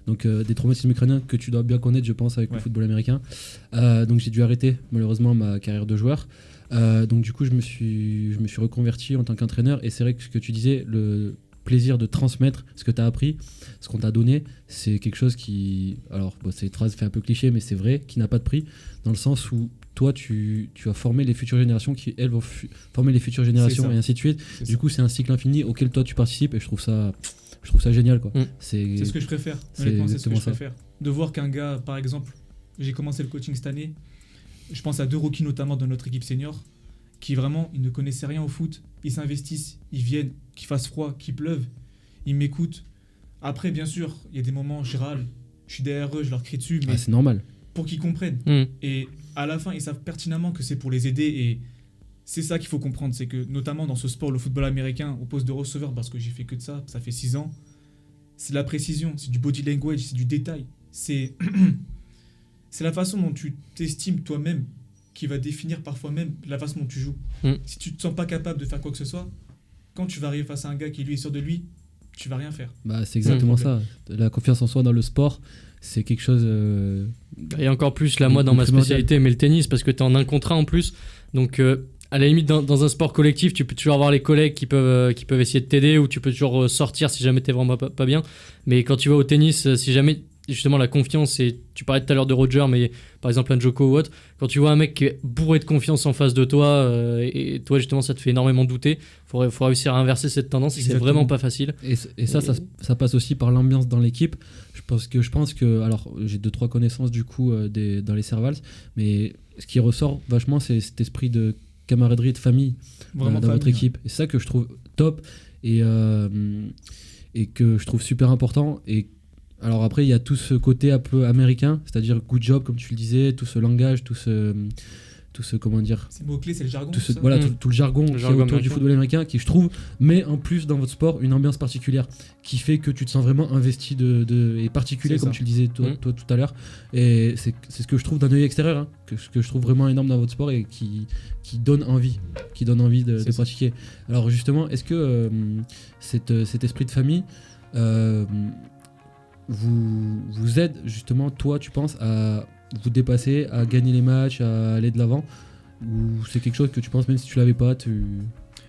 Donc, des traumatismes crâniens que tu dois bien connaître, je pense, avec le football américain. Donc, j'ai dû arrêter, malheureusement, ma carrière de joueur. Donc, du coup, je me suis reconverti en tant qu'entraîneur. Et c'est vrai que ce que tu disais, le plaisir de transmettre ce que tu as appris, ce qu'on t'a donné, c'est quelque chose qui, alors cette phrase fait un peu cliché, mais c'est vrai, qui n'a pas de prix, dans le sens où toi tu as formé les futures générations qui elles vont former les futures générations et ainsi de suite. Du coup c'est un cycle infini auquel toi tu participes et je trouve ça génial, quoi. C'est ce que je préfère, honnêtement, c'est ce que je préfère, de voir qu'un gars, par exemple, j'ai commencé le coaching cette année, je pense à 2 rookies notamment dans notre équipe senior, qui vraiment, ils ne connaissaient rien au foot, ils s'investissent, ils viennent, qu'il fasse froid, qu'il pleuve, ils m'écoutent. Après, bien sûr, il y a des moments, je râle, je suis derrière eux, je leur crie dessus, mais c'est normal. Pour qu'ils comprennent. Et à la fin, ils savent pertinemment que c'est pour les aider, et c'est ça qu'il faut comprendre, c'est que notamment dans ce sport, le football américain, au poste de receveur, parce que j'ai fait que de ça fait 6 ans, c'est de la précision, c'est du body language, c'est du détail, c'est la façon dont tu t'estimes toi-même qui va définir parfois même la façon dont tu joues. Si tu te sens pas capable de faire quoi que ce soit, quand tu vas arriver face à un gars qui lui est sûr de lui, tu vas rien faire. C'est exactement ça. La confiance en soi dans le sport, c'est quelque chose... Et encore plus là, moi dans ma spécialité, mais le tennis, parce que tu es en 1 contre 1 en plus. Donc à la limite, dans un sport collectif, tu peux toujours avoir les collègues qui peuvent essayer de t'aider, ou tu peux toujours sortir si jamais tu es vraiment pas bien. Mais quand tu vas au tennis, si jamais... Justement, la confiance, et tu parlais tout à l'heure de Roger, mais par exemple un Djoko ou autre, quand tu vois un mec qui est bourré de confiance en face de toi, et toi justement ça te fait énormément douter, faut réussir à inverser cette tendance. C'est vraiment pas facile. Et ça passe aussi par l'ambiance dans l'équipe. Je pense que alors j'ai 2-3 connaissances du coup dans les Servals, mais ce qui ressort vachement, c'est cet esprit de camaraderie, de famille dans votre équipe. Et c'est ça que je trouve top et que je trouve super important. Et Alors après, il y a tout ce côté un peu américain, c'est-à-dire good job, comme tu le disais, tout ce langage, tout ce comment dire, ces mots-clés, c'est le jargon. Voilà, tout le jargon qui est autour du football américain, qui je trouve met en plus dans votre sport une ambiance particulière, qui fait que tu te sens vraiment investi et particulier, comme tu le disais toi tout à l'heure. Et c'est ce que je trouve d'un œil extérieur, hein, que je trouve vraiment énorme dans votre sport et qui donne envie de pratiquer. Alors justement, est-ce que cet esprit de famille vous aide justement, toi, tu penses, à vous dépasser, à gagner les matchs, à aller de l'avant, ou c'est quelque chose que tu penses même si tu l'avais pas,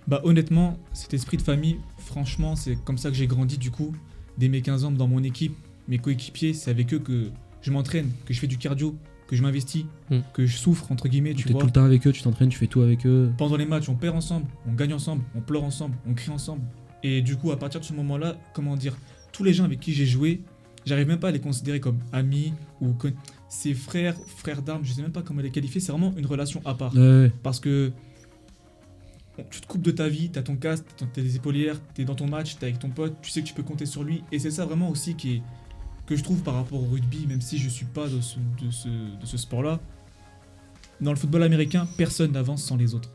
Bah honnêtement, cet esprit de famille, franchement, c'est comme ça que j'ai grandi du coup. Dès mes 15 ans dans mon équipe, mes coéquipiers, c'est avec eux que je m'entraîne, que je fais du cardio, que je m'investis, que je souffre entre guillemets, tu vois. Tout le temps avec eux, tu t'entraînes, tu fais tout avec eux. Pendant les matchs, on perd ensemble, on gagne ensemble, on pleure ensemble, on crie ensemble. Et du coup, à partir de ce moment-là, comment dire, tous les gens avec qui j'ai joué, j'arrive même pas à les considérer comme amis ou c'est frères d'armes, je sais même pas comment les qualifier, c'est vraiment une relation à part. Parce que tu te coupes de ta vie, t'as ton casque, t'as des épaulières, t'es dans ton match, t'es avec ton pote, tu sais que tu peux compter sur lui. Et c'est ça vraiment aussi que je trouve par rapport au rugby, même si je suis pas de ce sport-là. Dans le football américain, personne n'avance sans les autres.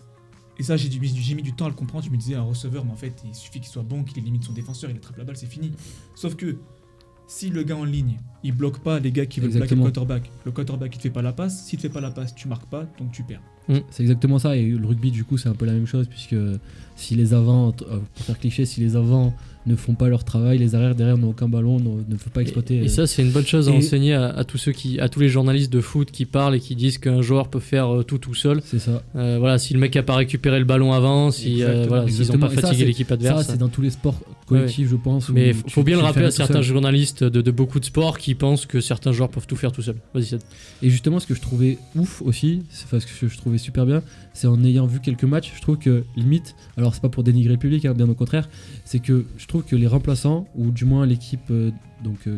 Et ça, j'ai mis du temps à le comprendre. Je me disais, un receveur, mais en fait, il suffit qu'il soit bon, qu'il limite son défenseur, il attrape la balle, c'est fini. Sauf que si le gars en ligne, il bloque pas les gars qui veulent bloquer le quarterback il te fait pas la passe, s'il te fait pas la passe, tu marques pas, donc tu perds. C'est exactement ça, et le rugby du coup c'est un peu la même chose, puisque si les avants, pour faire cliché, si les avants ne font pas leur travail, les arrières derrière n'ont aucun ballon, ne peuvent pas exploiter. Et ça c'est une bonne chose à enseigner à tous les journalistes de foot qui parlent et qui disent qu'un joueur peut faire tout seul. C'est ça. Voilà, si le mec a pas récupéré le ballon avant, s'ils ont pas fatigué l'équipe adverse. Ça c'est dans tous les sports collectifs, je pense. Mais faut bien le rappeler à certains journalistes de beaucoup de sports qui pensent que certains joueurs peuvent tout faire tout seul. Vas-y Seth. Et justement ce que je trouvais ouf aussi, ce que je trouvais super bien, c'est en ayant vu quelques matchs, je trouve que limite, alors c'est pas pour dénigrer le public, hein, bien au contraire, c'est que je trouve que les remplaçants, ou du moins l'équipe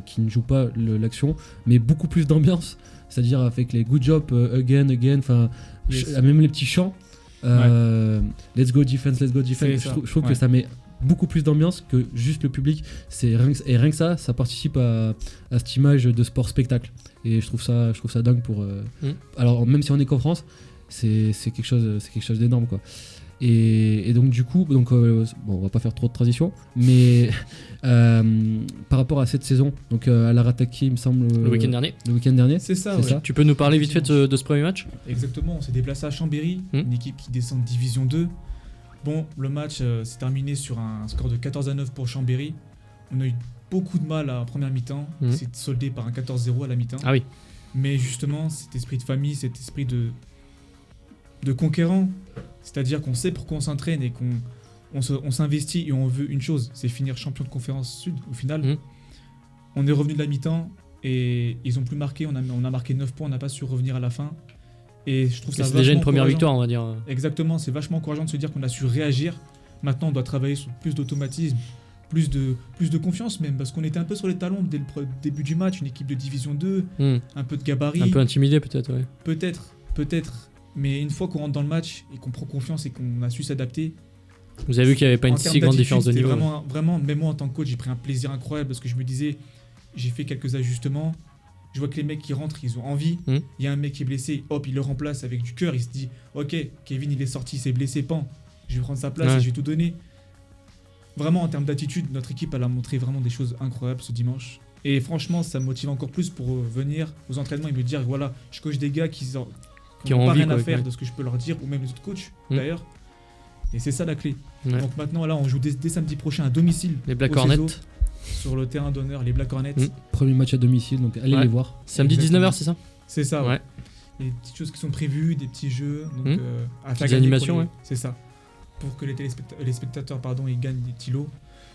qui ne joue pas l'action, met beaucoup plus d'ambiance, c'est-à-dire avec les good job, again, enfin, même les petits chants, let's go defense, je trouve que ça met beaucoup plus d'ambiance que juste le public. Et rien que ça participe à cette image de sport spectacle. Et je trouve ça dingue pour. Alors même si on est qu'en France, c'est quelque chose d'énorme quoi. Et donc du coup, on va pas faire trop de transition, mais par rapport à cette saison, donc à la Rataki, il me semble. Le week-end dernier. C'est ça. Ça. Tu peux nous parler vite fait de ce premier match ? Exactement. On s'est déplacé à Chambéry, une équipe qui descend de Division 2. Bon, le match s'est terminé sur un score de 14-9 pour Chambéry. On a eu beaucoup de mal à la première mi-temps. C'est soldé par un 14-0 à la mi-temps. Ah oui. Mais justement, cet esprit de famille, cet esprit de conquérant, c'est-à-dire qu'on sait pourquoi on s'entraîne et qu'on s'investit et on veut une chose, c'est finir champion de conférence sud au final. On est revenu de la mi-temps et ils ont plus marqué. On a marqué 9 points, on n'a pas su revenir à la fin. Et je trouve ça c'est déjà une première victoire, on va dire. Exactement, c'est vachement encourageant de se dire qu'on a su réagir. Maintenant, on doit travailler sur plus d'automatisme, plus de confiance même, parce qu'on était un peu sur les talons dès le début du match, une équipe de Division 2, un peu de gabarit. Un peu intimidé peut-être, ouais. Peut-être. Mais une fois qu'on rentre dans le match et qu'on prend confiance et qu'on a su s'adapter... Vous avez vu qu'il n'y avait pas une si grande différence de niveau. Vraiment, même moi en tant que coach, j'ai pris un plaisir incroyable parce que je me disais, j'ai fait quelques ajustements. Je vois que les mecs qui rentrent, ils ont envie. Il y a un mec qui est blessé, hop, il le remplace avec du cœur. Il se dit, ok, Kevin, il est sorti, il s'est blessé, pan. Je vais prendre sa place et je vais tout donner. Vraiment, en termes d'attitude, notre équipe, elle a montré vraiment des choses incroyables ce dimanche. Et franchement, ça me motive encore plus pour venir aux entraînements et me dire, voilà, je coach des gars qui ont pas rien à faire de ce que je peux leur dire, ou même les autres coachs, d'ailleurs. Et c'est ça la clé. Donc maintenant, là, on joue dès samedi prochain à domicile. Les Black Hornets. Sur le terrain d'honneur, les Black Hornets. Premier match à domicile, donc allez les voir. Samedi 19h, c'est ça ? C'est ça, ouais. Il y a des petites choses qui sont prévues, des petits jeux. Donc, des animations, c'est ça. Pour que les spectateurs ils gagnent des petits lots.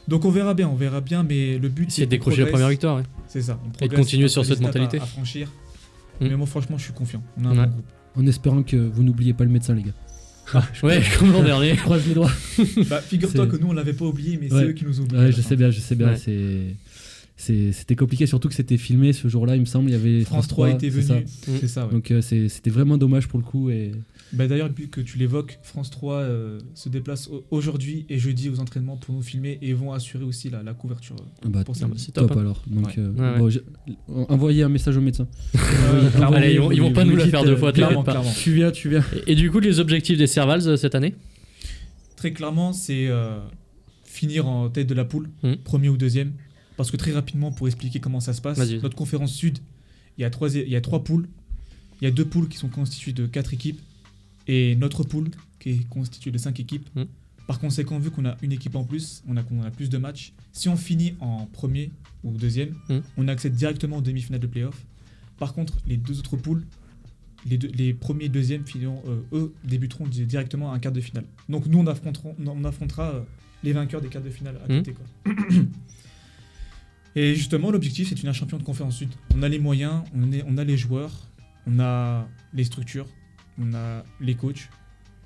Donc on verra bien, mais le but c'est de décrocher la première victoire. Ouais. C'est ça. Et de continuer sur cette mentalité. À franchir. Mais moi, franchement, je suis confiant. On a un bon groupe. En espérant que vous n'oubliez pas le médecin, les gars. Comme l'an dernier. Croise les doigts. Figure-toi que nous on l'avait pas oublié, mais c'est eux qui nous oublient. Ouais, je sais bien. c'était compliqué, surtout que c'était filmé ce jour-là, il me semble. Il y avait France 3 était venu. C'est ça. Ouais. Donc c'était vraiment dommage pour le coup. Et... D'ailleurs, depuis que tu l'évoques, France 3 se déplace aujourd'hui et jeudi aux entraînements pour nous filmer et vont assurer aussi la couverture. Pour ça. C'est top alors. Donc, envoyez un message au médecin. Allez, ils vont pas nous la faire deux fois. Clairement. Tu viens. Et du coup, les objectifs des Servals cette année? Très clairement, c'est finir en tête de la poule, premier ou deuxième. Parce que très rapidement, pour expliquer comment ça se passe, notre conférence sud, il y a 3 poules. Il y a 2 poules qui sont constituées de 4 équipes. Et notre poule, qui est constituée de 5 équipes. Par conséquent, vu qu'on a une équipe en plus, on a plus de matchs. Si on finit en premier ou deuxième, on accède directement aux demi-finales de play-off. Par contre, les 2 autres poules, les premiers et deuxièmes, eux, débuteront directement à un quart de finale. Donc nous, on affrontera les vainqueurs des quarts de finale à côté. Quoi. Et justement, l'objectif, c'est de finir champion de conférence sud. On a les moyens, on a les joueurs, on a les structures, on a les coachs.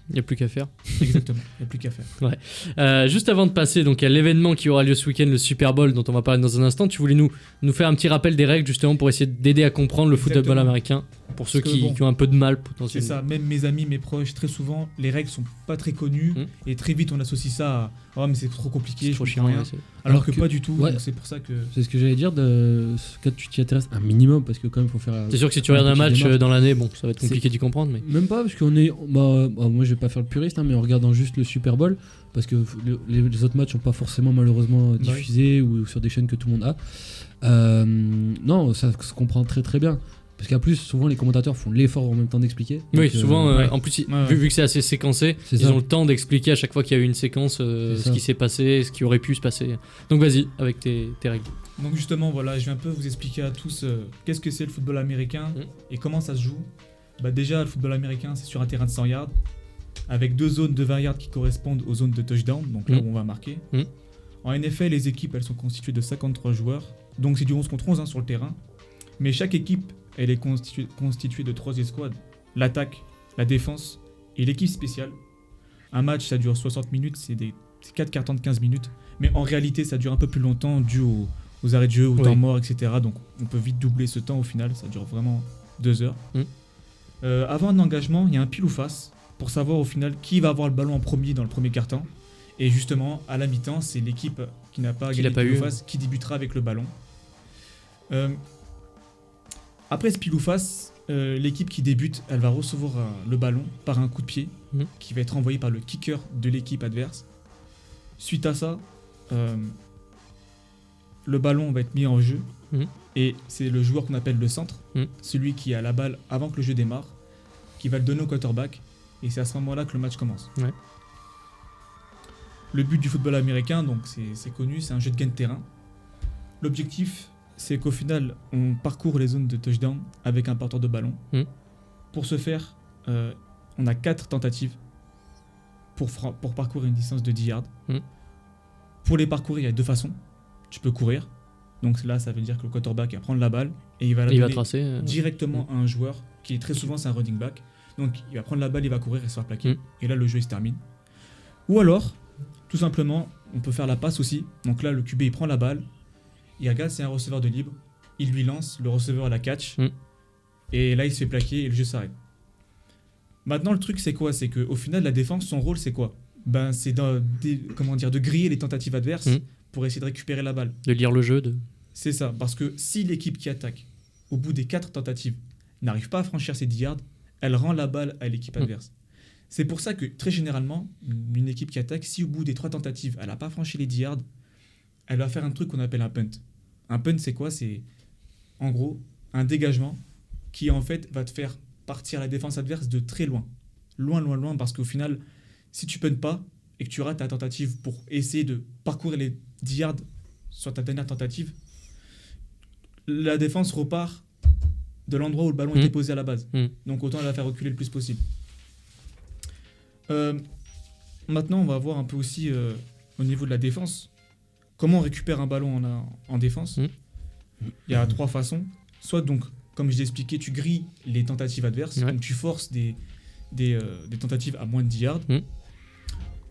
Il n'y a plus qu'à faire. Exactement, il n'y a plus qu'à faire. Ouais. Juste avant de passer donc, à l'événement qui aura lieu ce week-end, le Super Bowl, dont on va parler dans un instant, tu voulais nous faire un petit rappel des règles justement pour essayer d'aider à comprendre le football américain, pour ceux qui ont un peu de mal potentiellement. C'est ça, même mes amis, mes proches, très souvent, les règles sont pas très connues et très vite on associe ça à « Oh mais c'est trop compliqué, je comprends rien ». Alors que pas du tout, donc c'est pour ça que... C'est ce que j'allais dire, quand tu t'y intéresses un minimum, parce que quand même il faut faire... C'est sûr que si tu regardes un match dans l'année, bon, ça va être compliqué d'y comprendre. Mais... Même pas, parce qu'on est... moi je vais pas faire le puriste, mais en regardant juste le Super Bowl, parce que les autres matchs sont pas forcément malheureusement diffusés ou sur des chaînes que tout le monde a. Non, ça se comprend très très bien. Parce qu'en plus, souvent les commentateurs font l'effort en même temps d'expliquer. Oui, souvent, en plus, vu que c'est assez séquencé, ils ont le temps d'expliquer à chaque fois qu'il y a eu une séquence ce qui s'est passé, ce qui aurait pu se passer. Donc vas-y, avec tes règles. Donc justement, voilà, je vais un peu vous expliquer à tous qu'est-ce que c'est le football américain et comment ça se joue. Déjà, le football américain, c'est sur un terrain de 100 yards, avec 2 zones de 20 yards qui correspondent aux zones de touchdown, donc là où on va marquer. En NFL, les équipes, elles sont constituées de 53 joueurs, donc c'est du 11 contre 11 sur le terrain. Mais chaque équipe, elle est constituée de 3 escouades, l'attaque, la défense et l'équipe spéciale. Un match, ça dure 60 minutes, c'est 4 cartons de 15 minutes, mais en réalité, ça dure un peu plus longtemps dû aux arrêts de jeu, aux temps morts, etc. Donc on peut vite doubler ce temps au final, ça dure vraiment 2 heures. Avant un engagement, il y a un pile ou face pour savoir au final qui va avoir le ballon en premier dans le premier quart-temps. Et justement, à la mi-temps, c'est l'équipe qui n'a pas gagné le pile ou face qui débutera avec le ballon. Après ce pile ou face, l'équipe qui débute, elle va recevoir le ballon par un coup de pied qui va être envoyé par le kicker de l'équipe adverse. Suite à ça, le ballon va être mis en jeu et c'est le joueur qu'on appelle le centre, celui qui a la balle avant que le jeu démarre, qui va le donner au quarterback et c'est à ce moment-là que le match commence. Le but du football américain, donc c'est connu, c'est un jeu de gain de terrain. L'objectif, c'est qu'au final, on parcourt les zones de touchdown avec un porteur de ballon. Pour ce faire, on a 4 tentatives pour parcourir une distance de 10 yards. Pour les parcourir, il y a 2 façons. Tu peux courir. Donc là, ça veut dire que le quarterback va prendre la balle et il va la donner tracer, directement à un joueur qui est très souvent c'est un running back. Donc il va prendre la balle, il va courir et se faire plaquer. Et là, le jeu il se termine. Ou alors, tout simplement, on peut faire la passe aussi. Donc là, le QB il prend la balle. Il regarde, c'est un receveur de libre, il lui lance, le receveur la catch, et là il se fait plaquer et le jeu s'arrête. Maintenant le truc c'est quoi? C'est qu'au final la défense, son rôle c'est quoi? C'est de griller les tentatives adverses pour essayer de récupérer la balle. De lire le jeu. C'est ça, parce que si l'équipe qui attaque, au bout des 4 tentatives, n'arrive pas à franchir ses 10 yards, elle rend la balle à l'équipe adverse. C'est pour ça que très généralement, une équipe qui attaque, si au bout des 3 tentatives, elle n'a pas franchi les 10 yards, elle va faire un truc qu'on appelle un punt. Un punt, c'est quoi? C'est en gros un dégagement qui en fait va te faire partir la défense adverse de très loin. Loin, parce qu'au final, si tu puntes pas et que tu rates ta tentative pour essayer de parcourir les 10 yards sur ta dernière tentative, la défense repart de l'endroit où le ballon était posé à la base. Donc autant la faire reculer le plus possible. Maintenant, on va voir un peu aussi au niveau de la défense. Comment on récupère un ballon en défense? Il y a 3 façons. Soit donc, comme je l'ai expliqué, tu grilles les tentatives adverses, donc tu forces des tentatives à moins de 10 yards.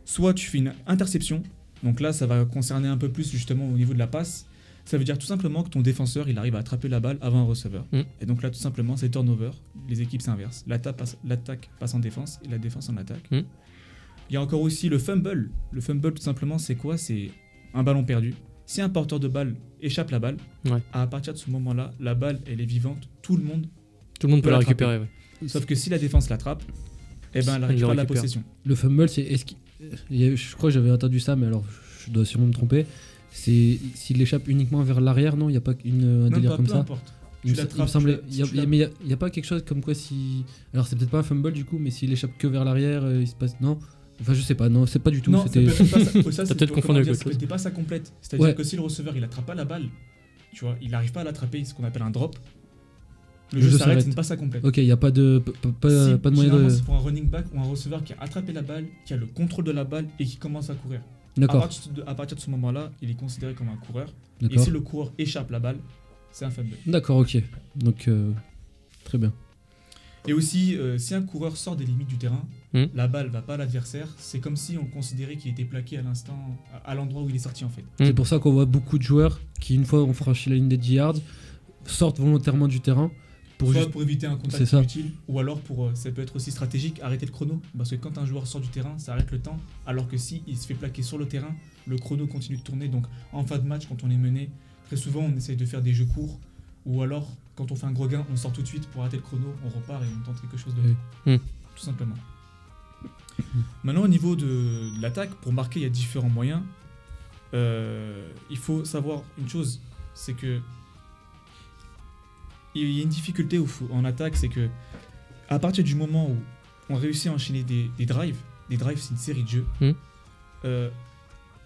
Soit tu fais une interception, donc là ça va concerner un peu plus justement au niveau de la passe. Ça veut dire tout simplement que ton défenseur, il arrive à attraper la balle avant un receveur. Et donc là, tout simplement, c'est turnover. Les équipes s'inversent. L'attaque passe en défense et la défense en attaque. Il y a encore aussi le fumble. Le fumble, tout simplement, c'est quoi? C'est un ballon perdu. Si un porteur de balle échappe la balle, à partir de ce moment-là, la balle, elle est vivante. Tout le monde peut la récupérer. Sauf que si la défense l'attrape, elle récupère la possession. Le fumble, je crois que j'avais entendu ça, mais alors je dois sûrement me tromper. C'est s'il échappe uniquement vers l'arrière, non? Il n'y a pas un délire comme ça. Importe. Il me semblait. Mais il n'y a pas quelque chose comme quoi si. Alors c'est peut-être pas un fumble du coup, mais s'il échappe que vers l'arrière, il se passe. Non. Enfin, je sais pas, non, c'est pas du tout. Non, c'était... T'as peut-être confondu avec autre chose. C'était pas ça complète. C'est-à-dire que si le receveur il attrape pas la balle, tu vois, il n'arrive pas à l'attraper, ce qu'on appelle un drop. Le jeu s'arrête, c'est pas ça complète. Ok, il n'y a pas de moyen de. C'est pour un running back ou un receveur qui a attrapé la balle, qui a le contrôle de la balle et qui commence à courir. D'accord. À partir de ce moment-là, il est considéré comme un coureur. D'accord. Et si le coureur échappe la balle, c'est un fumble. D'accord, ok. Donc, très bien. Et aussi, si un coureur sort des limites du terrain, la balle va pas à l'adversaire. C'est comme si on considérait qu'il était plaqué à l'endroit où il est sorti en fait. C'est pour ça qu'on voit beaucoup de joueurs qui, une fois ont franchi la ligne des 10 yards, sortent volontairement du terrain. Pour éviter un contact inutile, ou alors ça peut être aussi stratégique, arrêter le chrono. Parce que quand un joueur sort du terrain, ça arrête le temps. Alors que si il se fait plaquer sur le terrain, le chrono continue de tourner. Donc en fin de match, quand on est mené, très souvent on essaye de faire des jeux courts. Ou alors, quand on fait un gros gain, on sort tout de suite pour arrêter le chrono, on repart et on tente quelque chose de tout simplement. Maintenant, au niveau de l'attaque, pour marquer, il y a différents moyens. Il faut savoir une chose, c'est que il y a une difficulté en attaque, c'est que à partir du moment où on réussit à enchaîner des drives, c'est une série de jeux,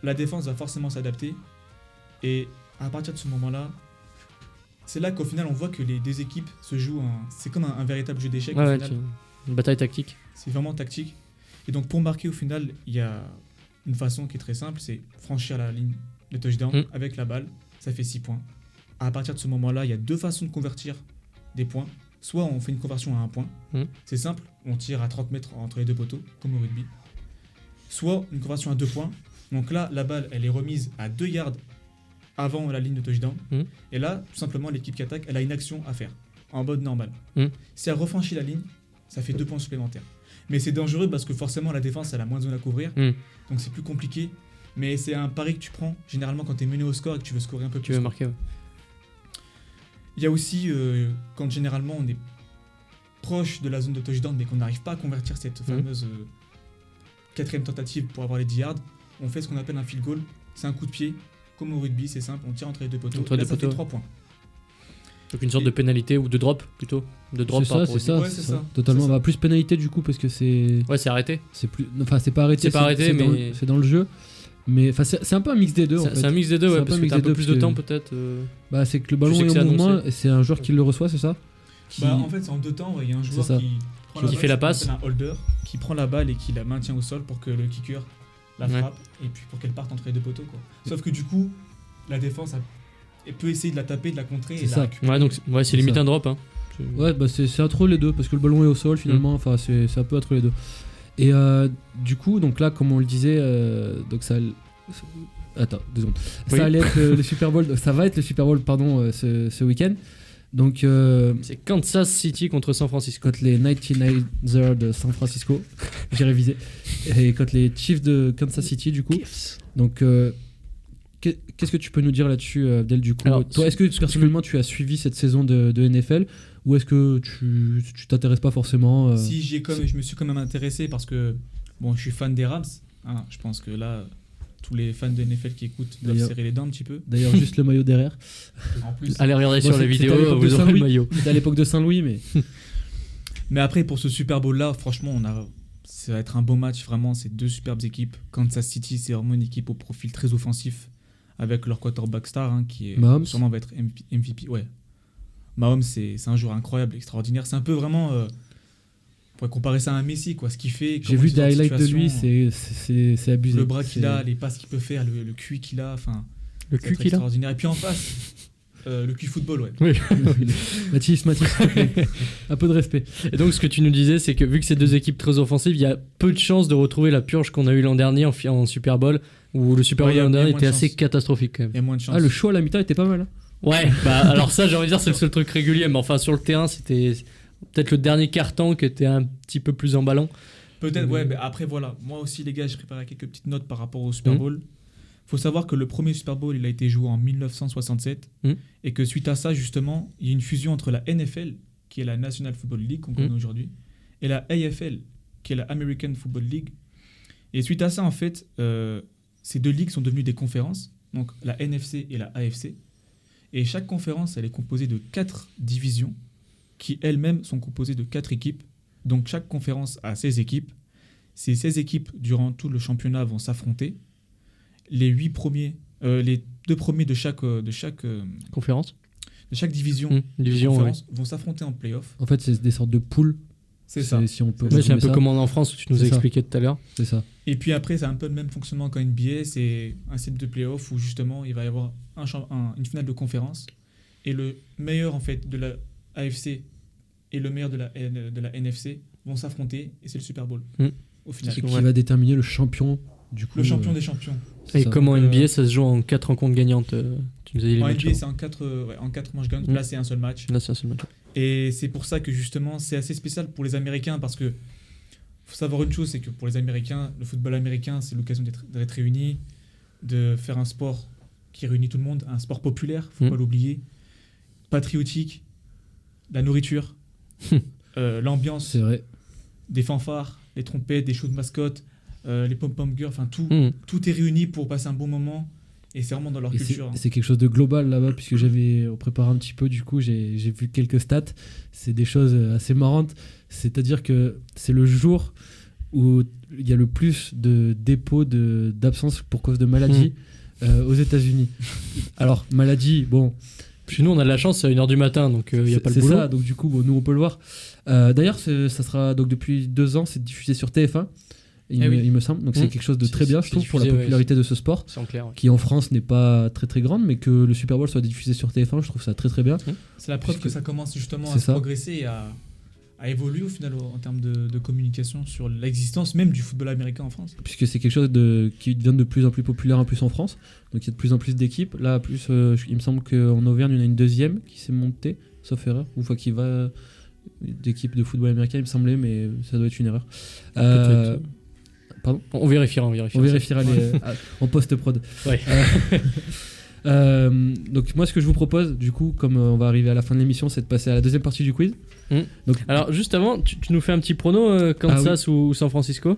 la défense va forcément s'adapter. Et à partir de ce moment-là, c'est là qu'au final on voit que les deux équipes se jouent, c'est comme un véritable jeu d'échecs. Une bataille tactique. C'est vraiment tactique. Et donc pour marquer au final, il y a une façon qui est très simple, c'est franchir la ligne de touchdown avec la balle, ça fait 6 points. À partir de ce moment-là, il y a deux façons de convertir des points. Soit on fait une conversion à 1 point, c'est simple, on tire à 30 mètres entre les deux poteaux, comme au rugby. Soit une conversion à 2 points, donc là la balle elle est remise à 2 yards avant la ligne de touchdown. Et là, tout simplement, l'équipe qui attaque, elle a une action à faire, en mode normal. Si elle refranchit la ligne, ça fait 2 points supplémentaires. Mais c'est dangereux parce que forcément, la défense, elle a moins de zone à couvrir. Donc c'est plus compliqué. Mais c'est un pari que tu prends, généralement, quand tu es mené au score et que tu veux scorer un peu plus. Tu veux marquer, Il y a aussi, quand généralement, on est proche de la zone de touchdown, mais qu'on n'arrive pas à convertir cette fameuse 4ème tentative pour avoir les 10 yards, on fait ce qu'on appelle un field goal. C'est un coup de pied. Comme au rugby, c'est simple, on tire entre les deux poteaux. Là, ça fait 3 points. Donc une sorte de pénalité ou de drop plutôt. De drop c'est ça. Totalement. C'est ça. Plus pénalité du coup parce que c'est. Ouais, c'est arrêté. C'est plus. Enfin, c'est pas arrêté. Mais c'est dans le jeu. Mais enfin, c'est un peu un mix des deux. C'est un mix des deux, ouais. Parce que t'as un peu plus de temps peut-être. Bah, c'est que le ballon est en mouvement et c'est un joueur qui le reçoit, c'est ça? En fait, c'est en 2 temps. Il y a un joueur qui fait la passe, un holder, qui prend la balle et qui la maintient au sol pour que le kicker la frappe et puis pour qu'elle parte entre les deux poteaux, quoi. Sauf que du coup, la défense elle peut essayer de la taper, de la contrer. C'est ça. Donc c'est limite un drop. Hein. Ouais, bah c'est entre les deux parce que le ballon est au sol finalement. Enfin, c'est un peu entre les deux. Et du coup, donc là, comme on le disait, donc ça. Attends, 2 secondes. Ça allait être le Super Bowl. Ça va être le Super Bowl, pardon, ce week-end. Donc c'est Kansas City contre San Francisco. Contre les 99ers de San Francisco. J'ai révisé. Et contre les Chiefs de Kansas City, du coup. Donc qu'est-ce que tu peux nous dire là-dessus, Abdel, du coup? Toi, est-ce que personnellement tu as suivi cette saison de NFL ou est-ce que tu t'intéresses pas forcément Si, je me suis quand même intéressé parce que bon, je suis fan des Rams. Hein, je pense que là, tous les fans de NFL qui écoutent doivent serrer les dents un petit peu. D'ailleurs, juste le maillot derrière. En plus, allez regarder sur les vidéos, vous aurez le maillot. C'était à l'époque de Saint-Louis, mais. Mais après, pour ce Super Bowl-là, franchement, ça va être un beau match. Vraiment, c'est 2 superbes équipes. Kansas City, c'est vraiment une équipe au profil très offensif. Avec leur quarterback star, qui sûrement va être MVP. Ouais. Mahomes, c'est un joueur incroyable, extraordinaire. C'est un peu vraiment... on pourrait comparer ça à un Messi, quoi. Ce qu'il fait... J'ai vu des highlights de lui, c'est abusé. Le bras qu'il a, les passes qu'il peut faire, le QI qu'il a. Le QI qu'il a. Extraordinaire. Et puis en face, Le QFootball, ouais. Oui. Mathis, s'il te plaît. Un peu de respect. Et donc, ce que tu nous disais, c'est que vu que c'est deux équipes très offensives, il y a peu de chances de retrouver la purge qu'on a eu l'an dernier en Super Bowl, où le Super Bowl l'an dernier était assez catastrophique quand même. Il y a moins de chance. Ah, le show à la mi-temps était pas mal. Hein. Ouais, bah alors ça, j'ai envie de dire, c'est le seul truc régulier, mais enfin, sur le terrain, c'était peut-être le dernier quart-temps qui était un petit peu plus emballant. Peut-être, ouais, mais après, voilà. Moi aussi, les gars, j'ai préparé quelques petites notes par rapport au Super Bowl. Faut savoir que le premier Super Bowl, il a été joué en 1967 et que suite à ça, justement, il y a une fusion entre la NFL, qui est la National Football League qu'on connaît aujourd'hui, et la AFL, qui est la American Football League. Et suite à ça, en fait, ces deux ligues sont devenues des conférences, donc la NFC et la AFC. Et chaque conférence, elle est composée de 4 divisions qui elles-mêmes sont composées de 4 équipes. Donc chaque conférence a 16 équipes. Ces 16 équipes, durant tout le championnat, vont s'affronter. Les 2 premiers de chaque Conférence de chaque division, vont s'affronter en play-off. En fait, c'est des sortes de poules. C'est ça. Si on peut c'est un peu comme en France, où tu nous as expliqué tout à l'heure. C'est ça. Et puis après, c'est un peu le même fonctionnement qu'en NBA. C'est un set de play-off où justement, il va y avoir une finale de conférence. Et le meilleur en fait, de la AFC et le meilleur de la NFC vont s'affronter. Et c'est le Super Bowl, au final. C'est qui va déterminer le champion. Du coup, le champion des champions. Et comme en NBA, ça se joue en 4 rencontres gagnantes. Tu nous as dit les en matchs. NBA, c'est en 4 manches gagnantes. Là, c'est un seul match. Et c'est pour ça que justement, c'est assez spécial pour les Américains parce que faut savoir une chose, c'est que pour les Américains, le football américain, c'est l'occasion d'être réunis, de faire un sport qui réunit tout le monde, un sport populaire, faut pas l'oublier, patriotique, la nourriture, l'ambiance, c'est vrai. Des fanfares, les trompettes, des shows de mascottes. Les pom-pom girls, enfin tout est réuni pour passer un bon moment et c'est vraiment dans leur culture. C'est quelque chose de global là-bas puisque on préparait un petit peu, du coup j'ai vu quelques stats, c'est des choses assez marrantes, c'est-à-dire que c'est le jour où il y a le plus de dépôts d'absence pour cause de maladie aux États-Unis. Alors maladie, bon, chez nous on a de la chance, c'est à 1h du matin donc il n'y a pas le boulot. C'est ça, donc du coup nous on peut le voir. D'ailleurs ça sera donc depuis 2 ans, c'est diffusé sur TF1. Il me semble, donc c'est quelque chose de très bien, je trouve, pour la popularité de ce sport, qui en France n'est pas très très grande, mais que le Super Bowl soit diffusé sur TF1, je trouve ça très très bien. C'est la preuve que ça commence justement à progresser et à évoluer au final en termes de communication sur l'existence même du football américain en France. Puisque c'est quelque chose qui devient de plus en plus populaire en plus en France, donc il y a de plus en plus d'équipes. Là, plus, il me semble qu'en Auvergne, il y en a une deuxième qui s'est montée, sauf erreur, ou qui va d'équipe de football américain, il me semblait, mais ça doit être une erreur. Pardon ? On vérifiera. On vérifiera en post-prod. Ouais. Donc moi, ce que je vous propose, du coup, comme on va arriver à la fin de l'émission, c'est de passer à la deuxième partie du quiz. Donc, alors, juste avant, tu nous fais un petit prono, Kansas ou San Francisco ?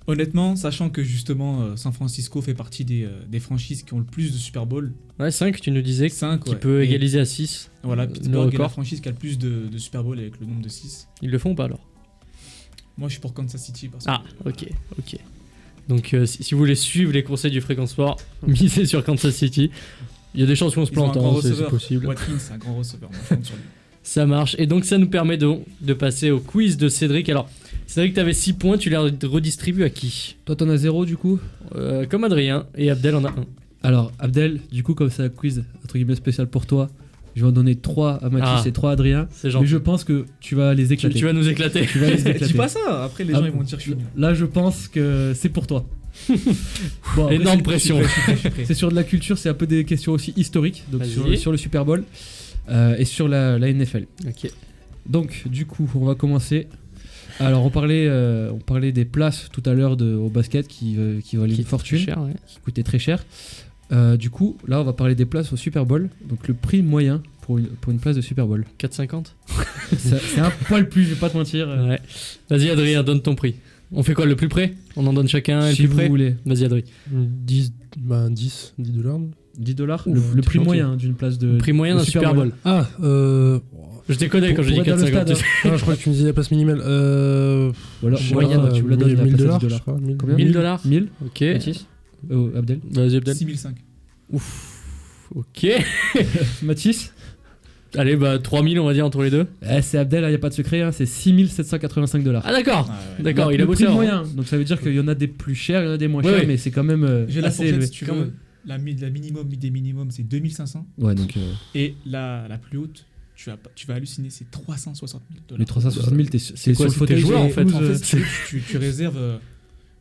Honnêtement, sachant que justement San Francisco fait partie des franchises qui ont le plus de Super Bowl. Ouais, 5, tu nous disais, 5, qui peut égaliser à 6. Voilà, Pittsburgh est la franchise qui a le plus de Super Bowl avec le nombre de 6. Ils le font ou pas alors ? Moi, je suis pour Kansas City. Ok. Donc, si vous voulez suivre les conseils du Fréquence Sport, misez sur Kansas City. Il y a des chances qu'on se plante, c'est possible. Watkins, c'est un grand receveur. Moi, je compte sur lui. Ça marche. Et donc, ça nous permet de passer au quiz de Cédric. Alors, Cédric, t'avais 6 points, tu les redistribues à qui ? Toi, t'en as 0 du coup ? Comme Adrien, et Abdel en a 1. Alors, Abdel, du coup, comme c'est un quiz entre guillemets spécial pour toi, je vais en donner 3 à Mathis et 3 à Adrien. C'est gentil. Mais je pense que tu vas les éclater. Tu vas nous éclater. Dis pas ça, après les gens ils vont dire que je suis nul. Là, je pense que c'est pour toi. Bon, énorme pression. C'est sur de la culture, c'est un peu des questions aussi historiques, donc sur le Super Bowl et sur la NFL. Ok. Donc, du coup, on va commencer. Alors, on parlait des places tout à l'heure au basket qui valaient une fortune, qui coûtaient très cher. Du coup, là, on va parler des places au Super Bowl. Donc, le prix moyen pour une place de Super Bowl. 4,50 c'est un poil plus, je vais pas te mentir. Ouais. Vas-y, Adrien, donne ton prix. On fait quoi, le plus près ? On en donne chacun si le plus près ? Vous voulez. Vas-y, Adrien. 10 $. 10 $. Le prix moyen d'une place de. Le prix moyen d'un Super Bowl. Je déconne quand je dis 4,50. Je crois que tu me disais la place minimale. Voilà, moyenne, tu me la donnes. 1000 $, $. je crois. Combien ? 1000 $. 1000. Ok. Mathis. Abdel. Vas-y, Abdel. 6005. Ouf. Ok. Mathis. Allez, 3000 on va dire entre les deux. C'est Abdel, il n'y a pas de secret, c'est 6785 $. Ah d'accord. Ouais. D'accord, il a le bossé prix moyen. Donc ça veut dire qu'il y en a des plus chers, il y en a des moins chers, mais c'est quand même j'ai la assez fourchette élevé. si tu veux. la minimum des minimums, c'est 2500. Ouais, donc. Et la plus haute, tu vas halluciner, c'est 360 000 $. Les 360 000, c'est sur le fauteuil joueur en fait. Tu réserves,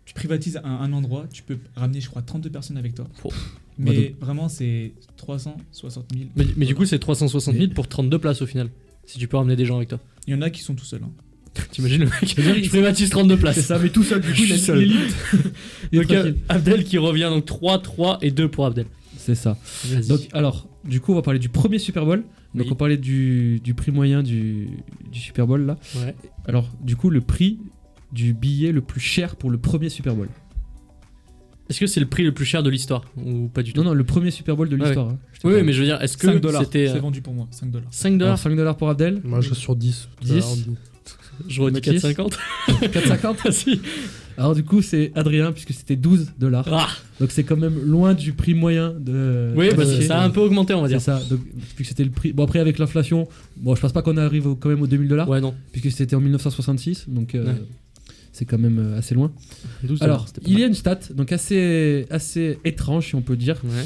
tu privatises un endroit, tu peux ramener, je crois, 32 personnes avec toi. Mais vraiment, c'est 360 000. Mais du coup, c'est 360 000 pour 32 places au final. Si tu peux ramener des gens avec toi. Il y en a qui sont tout seuls. Hein. T'imagines le mec, je privatise 32 places. C'est ça, mais tout seul, du coup, il est limite. Donc Abdel qui revient, donc 3, 3 et 2 pour Abdel. C'est ça. Donc, alors, du coup, on va parler du premier Super Bowl. Donc, on parlait du prix moyen du Super Bowl, là. Ouais. Alors, du coup, le prix du billet le plus cher pour le premier Super Bowl. Est-ce que c'est le prix le plus cher de l'histoire ou pas du tout? Non, le premier Super Bowl de l'histoire. Hein. Oui, mais je veux dire, est-ce que c'était... C'est vendu pour moi, $5. $5 pour Abdel. Moi, je suis sur 10. 10. Je redis 4,50. 4,50 Ah si. Alors du coup c'est Adrien puisque c'était $12. Ah. Donc c'est quand même loin du prix moyen de... Oui, ça a un peu augmenté on va dire. C'est ça, donc puisque c'était le prix... Bon après avec l'inflation, je pense pas qu'on arrive quand même aux $2000. Ouais non. Puisque c'était en 1966, donc c'est quand même assez loin. 12 Alors il y a une stat donc assez étrange si on peut dire. Ouais.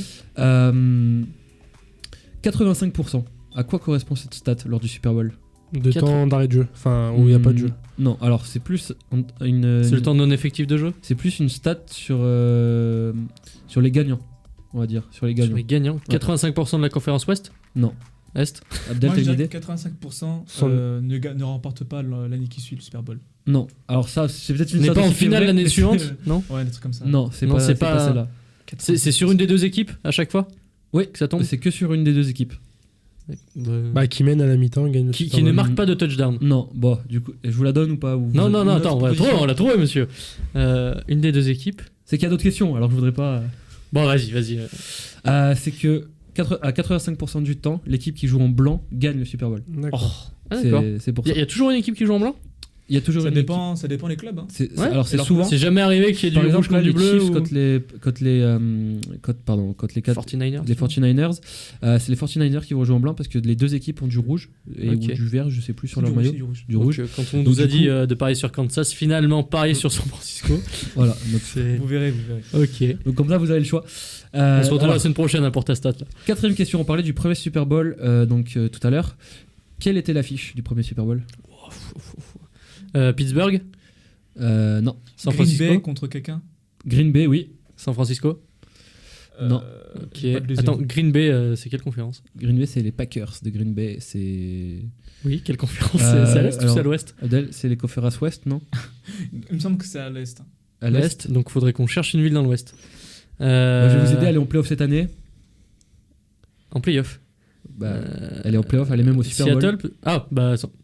85%. À quoi correspond cette stat lors du Super Bowl? De temps d'arrêt de jeu, enfin où il n'y a pas de jeu. Non, alors c'est plus c'est le temps non effectif de jeu. C'est plus une stat sur les gagnants, on va dire, sur les gagnants. Sur les gagnants. 85% de la conférence Ouest. Non. Est. Abdel, t'as une idée? 85% ne remportent pas l'année qui suit le Super Bowl. Non. Alors ça, c'est peut-être une stat. N'est pas en statistique finale vraie, l'année suivante. Non. Ouais, des trucs comme ça. Non, c'est pas celle-là. C'est sur une des deux équipes à chaque fois. Oui, que ça tombe. C'est que sur une des deux équipes. Qui mène à la mi-temps, gagne le qui ne marque pas de touchdown. Non, bon, du coup, je vous la donne ou pas ou Non, attends, on l'a trouvé, monsieur. Une des deux équipes. C'est qu'il y a d'autres questions, alors je voudrais pas. Bon, vas-y. C'est que à 85% du temps, l'équipe qui joue en blanc gagne le Super Bowl. D'accord. D'accord. C'est pour ça. Il y a toujours une équipe qui joue en blanc? Il y a toujours ça dépend des clubs. Hein. Alors c'est souvent. C'est jamais arrivé qu'il y ait du rouge contre du bleu. Contre les 49ers. Les 49ers, c'est les 49ers qui vont jouer en blanc parce que les deux équipes ont du rouge ou du vert, je sais plus sur leur maillot. Du rouge. Quand on nous a dit de parier sur Kansas, finalement parier sur San Francisco. Voilà. Donc vous verrez. Ok. Donc comme ça vous avez le choix. On se retrouve la semaine prochaine pour ta stat. Quatrième question, on parlait du premier Super Bowl tout à l'heure. Quelle était l'affiche du premier Super Bowl? Pittsburgh? Non. San Francisco? Green Bay contre quelqu'un? Green Bay, oui. San Francisco? Non. Ok. Attends, Green Bay, c'est quelle conférence? Green Bay, c'est les Packers de Green Bay. C'est. Oui, quelle conférence? C'est à l'est ou c'est à l'ouest? Adèle, c'est les conférences ouest, non? Il me semble que c'est à l'est. À l'est, donc il faudrait qu'on cherche une ville dans l'ouest. Moi, je vais vous aider à aller en playoff cette année. En playoff? Elle est en playoff, elle est même au Super Bowl. Seattle? Ah,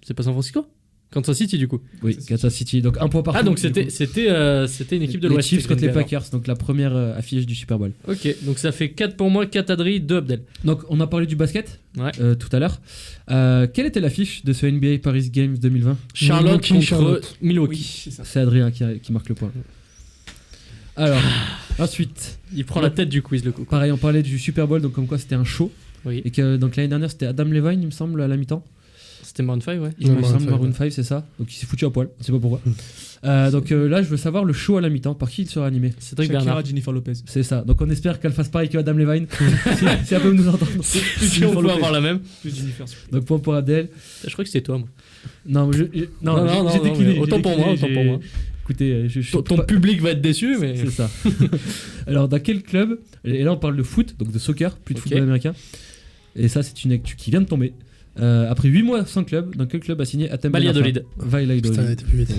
c'est pas San Francisco? Kansas City du coup. Oui, Kansas City. Donc un point par. Ah donc c'était une équipe de l'Ouest. Les Chiefs contre les Packers, donc la première affiche du Super Bowl. Ok, donc ça fait 4 pour moi, 4 Adri, 2 Abdel. Donc on a parlé du basket tout à l'heure. Quelle était l'affiche de ce NBA Paris Games 2020? Charlotte contre Milwaukee. Oui, c'est Adrien qui marque le point. Alors, ensuite. Il prend la tête du quiz le coup. Pareil, on parlait du Super Bowl, donc comme quoi c'était un show. Oui. Et que donc l'année dernière c'était Adam Levine, il me semble, à la mi-temps. C'était Maroon 5, ouais. Il me semble Maroon 5, c'est ça. Donc il s'est foutu à poil, je sais pas pourquoi. Donc là, je veux savoir le show à la mi-temps. Par qui il sera animé? Cédric Shakira, Bernard. Jennifer Lopez. C'est ça. Donc on espère qu'elle fasse pareil que Adam Levine. si elle peut nous entendre. Si on peut avoir la même. Donc point pour Abdel. Je crois que c'était toi, moi. Non, j'ai décliné. Autant pour moi. Écoutez, ton public va être déçu, mais. C'est ça. Alors, dans quel club? Et là, on parle de foot, donc de soccer, plus de football américain. Et ça, c'est une actu qui vient de tomber. Après 8 mois sans club, dans quel club a signé Atem Valladolid. Valladolid. Putain, été plus vite.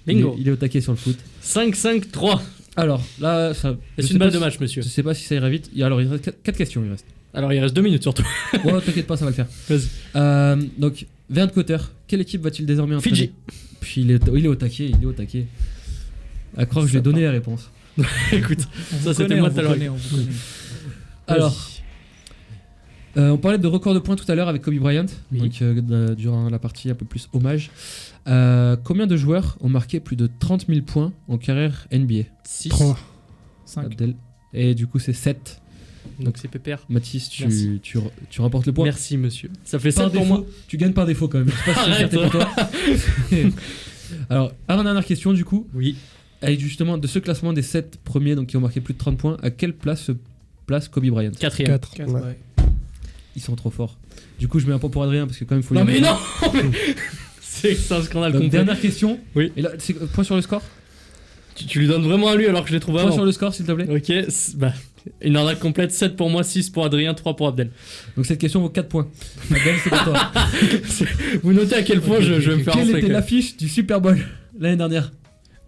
Bingo. Il est au taquet sur le foot. 5-5-3. Alors, là, ça. C'est une balle de match, monsieur. Je sais pas si ça ira vite. Alors, il reste 4 questions. Il reste. Alors, il reste 2 minutes surtout. Ouais, t'inquiète pas, ça va le faire. Vas-y. Donc, Verne Cotter, quelle équipe va-t-il désormais entraîner? Fidji. Puis il est au taquet. À croire que je lui ai donné la réponse. Écoute, ça c'était moi tout à l'heure. Alors, on parlait de record de points tout à l'heure avec Kobe Bryant, donc durant la partie un peu plus hommage. Combien de joueurs ont marqué plus de 30 000 points en carrière NBA? 6. 3. 5. Abdel. Et du coup, c'est 7. Donc c'est pépère. Mathis, tu remportes le point. Merci monsieur. Ça fait 7 pour moi. Tu gagnes par défaut quand même. Je sais pas si c'est pour toi. Alors, avant-dernière question du coup. Oui. Et justement, de ce classement des 7 premiers donc, qui ont marqué plus de 30 points, à quelle place place Kobe Bryant. 4ème. 4. Ouais. Ils sont trop forts. Du coup, je mets un point pour Adrien parce que quand même, il faut. Non, mais non C'est un scandale Donc, complet. dernière question. Oui. Et là, c'est point sur le score. Tu lui donnes vraiment à lui alors que je l'ai trouvé Point avant. sur le score, s'il te plaît. Ok, bah, une arnaque complète, 7 pour moi, 6 pour Adrien, 3 pour Abdel. Donc cette question vaut 4 points. Abdel, c'est pour toi. Vous notez à quel point je vais me faire Quelle rentrer, était quoi. l'affiche du Super Bowl l'année dernière?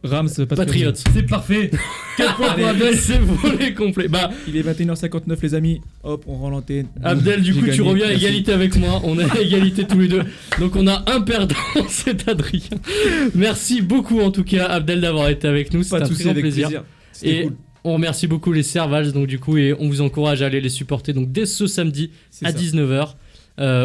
Rams, Patriots. C'est parfait. 4 points pour Abdel, Abdel. c'est volé complet. Bah, Il est 21h59 les amis. Hop, on rend l'antenne. Abdel, du J'ai coup, tu gagné. reviens à Merci. égalité avec moi. On est à égalité tous les deux. Donc, on a un perdant, c'est Adrien. Merci beaucoup, en tout cas, Abdel, d'avoir été avec nous. Pas C'était de un soucis, très grand avec plaisir. plaisir. C'était Et cool. on remercie beaucoup les Servals, donc, du coup, et on vous encourage à aller les supporter donc, dès ce samedi C'est à ça, 19h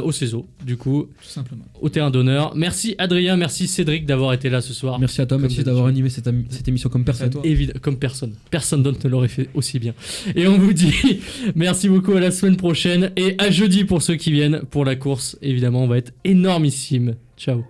au CESO, du coup, tout simplement. au terrain d'honneur. Merci, Adrien. Merci, Cédric, d'avoir été là ce soir. Merci à toi, Comme Mathis, d'avoir d'habitude. animé cette émission comme Merci à personne. toi. Comme personne. Personne d'autre ne l'aurait fait aussi bien. Et on vous dit merci beaucoup, à la semaine prochaine et à jeudi pour ceux qui viennent pour la course. Évidemment, on va être énormissime. Ciao.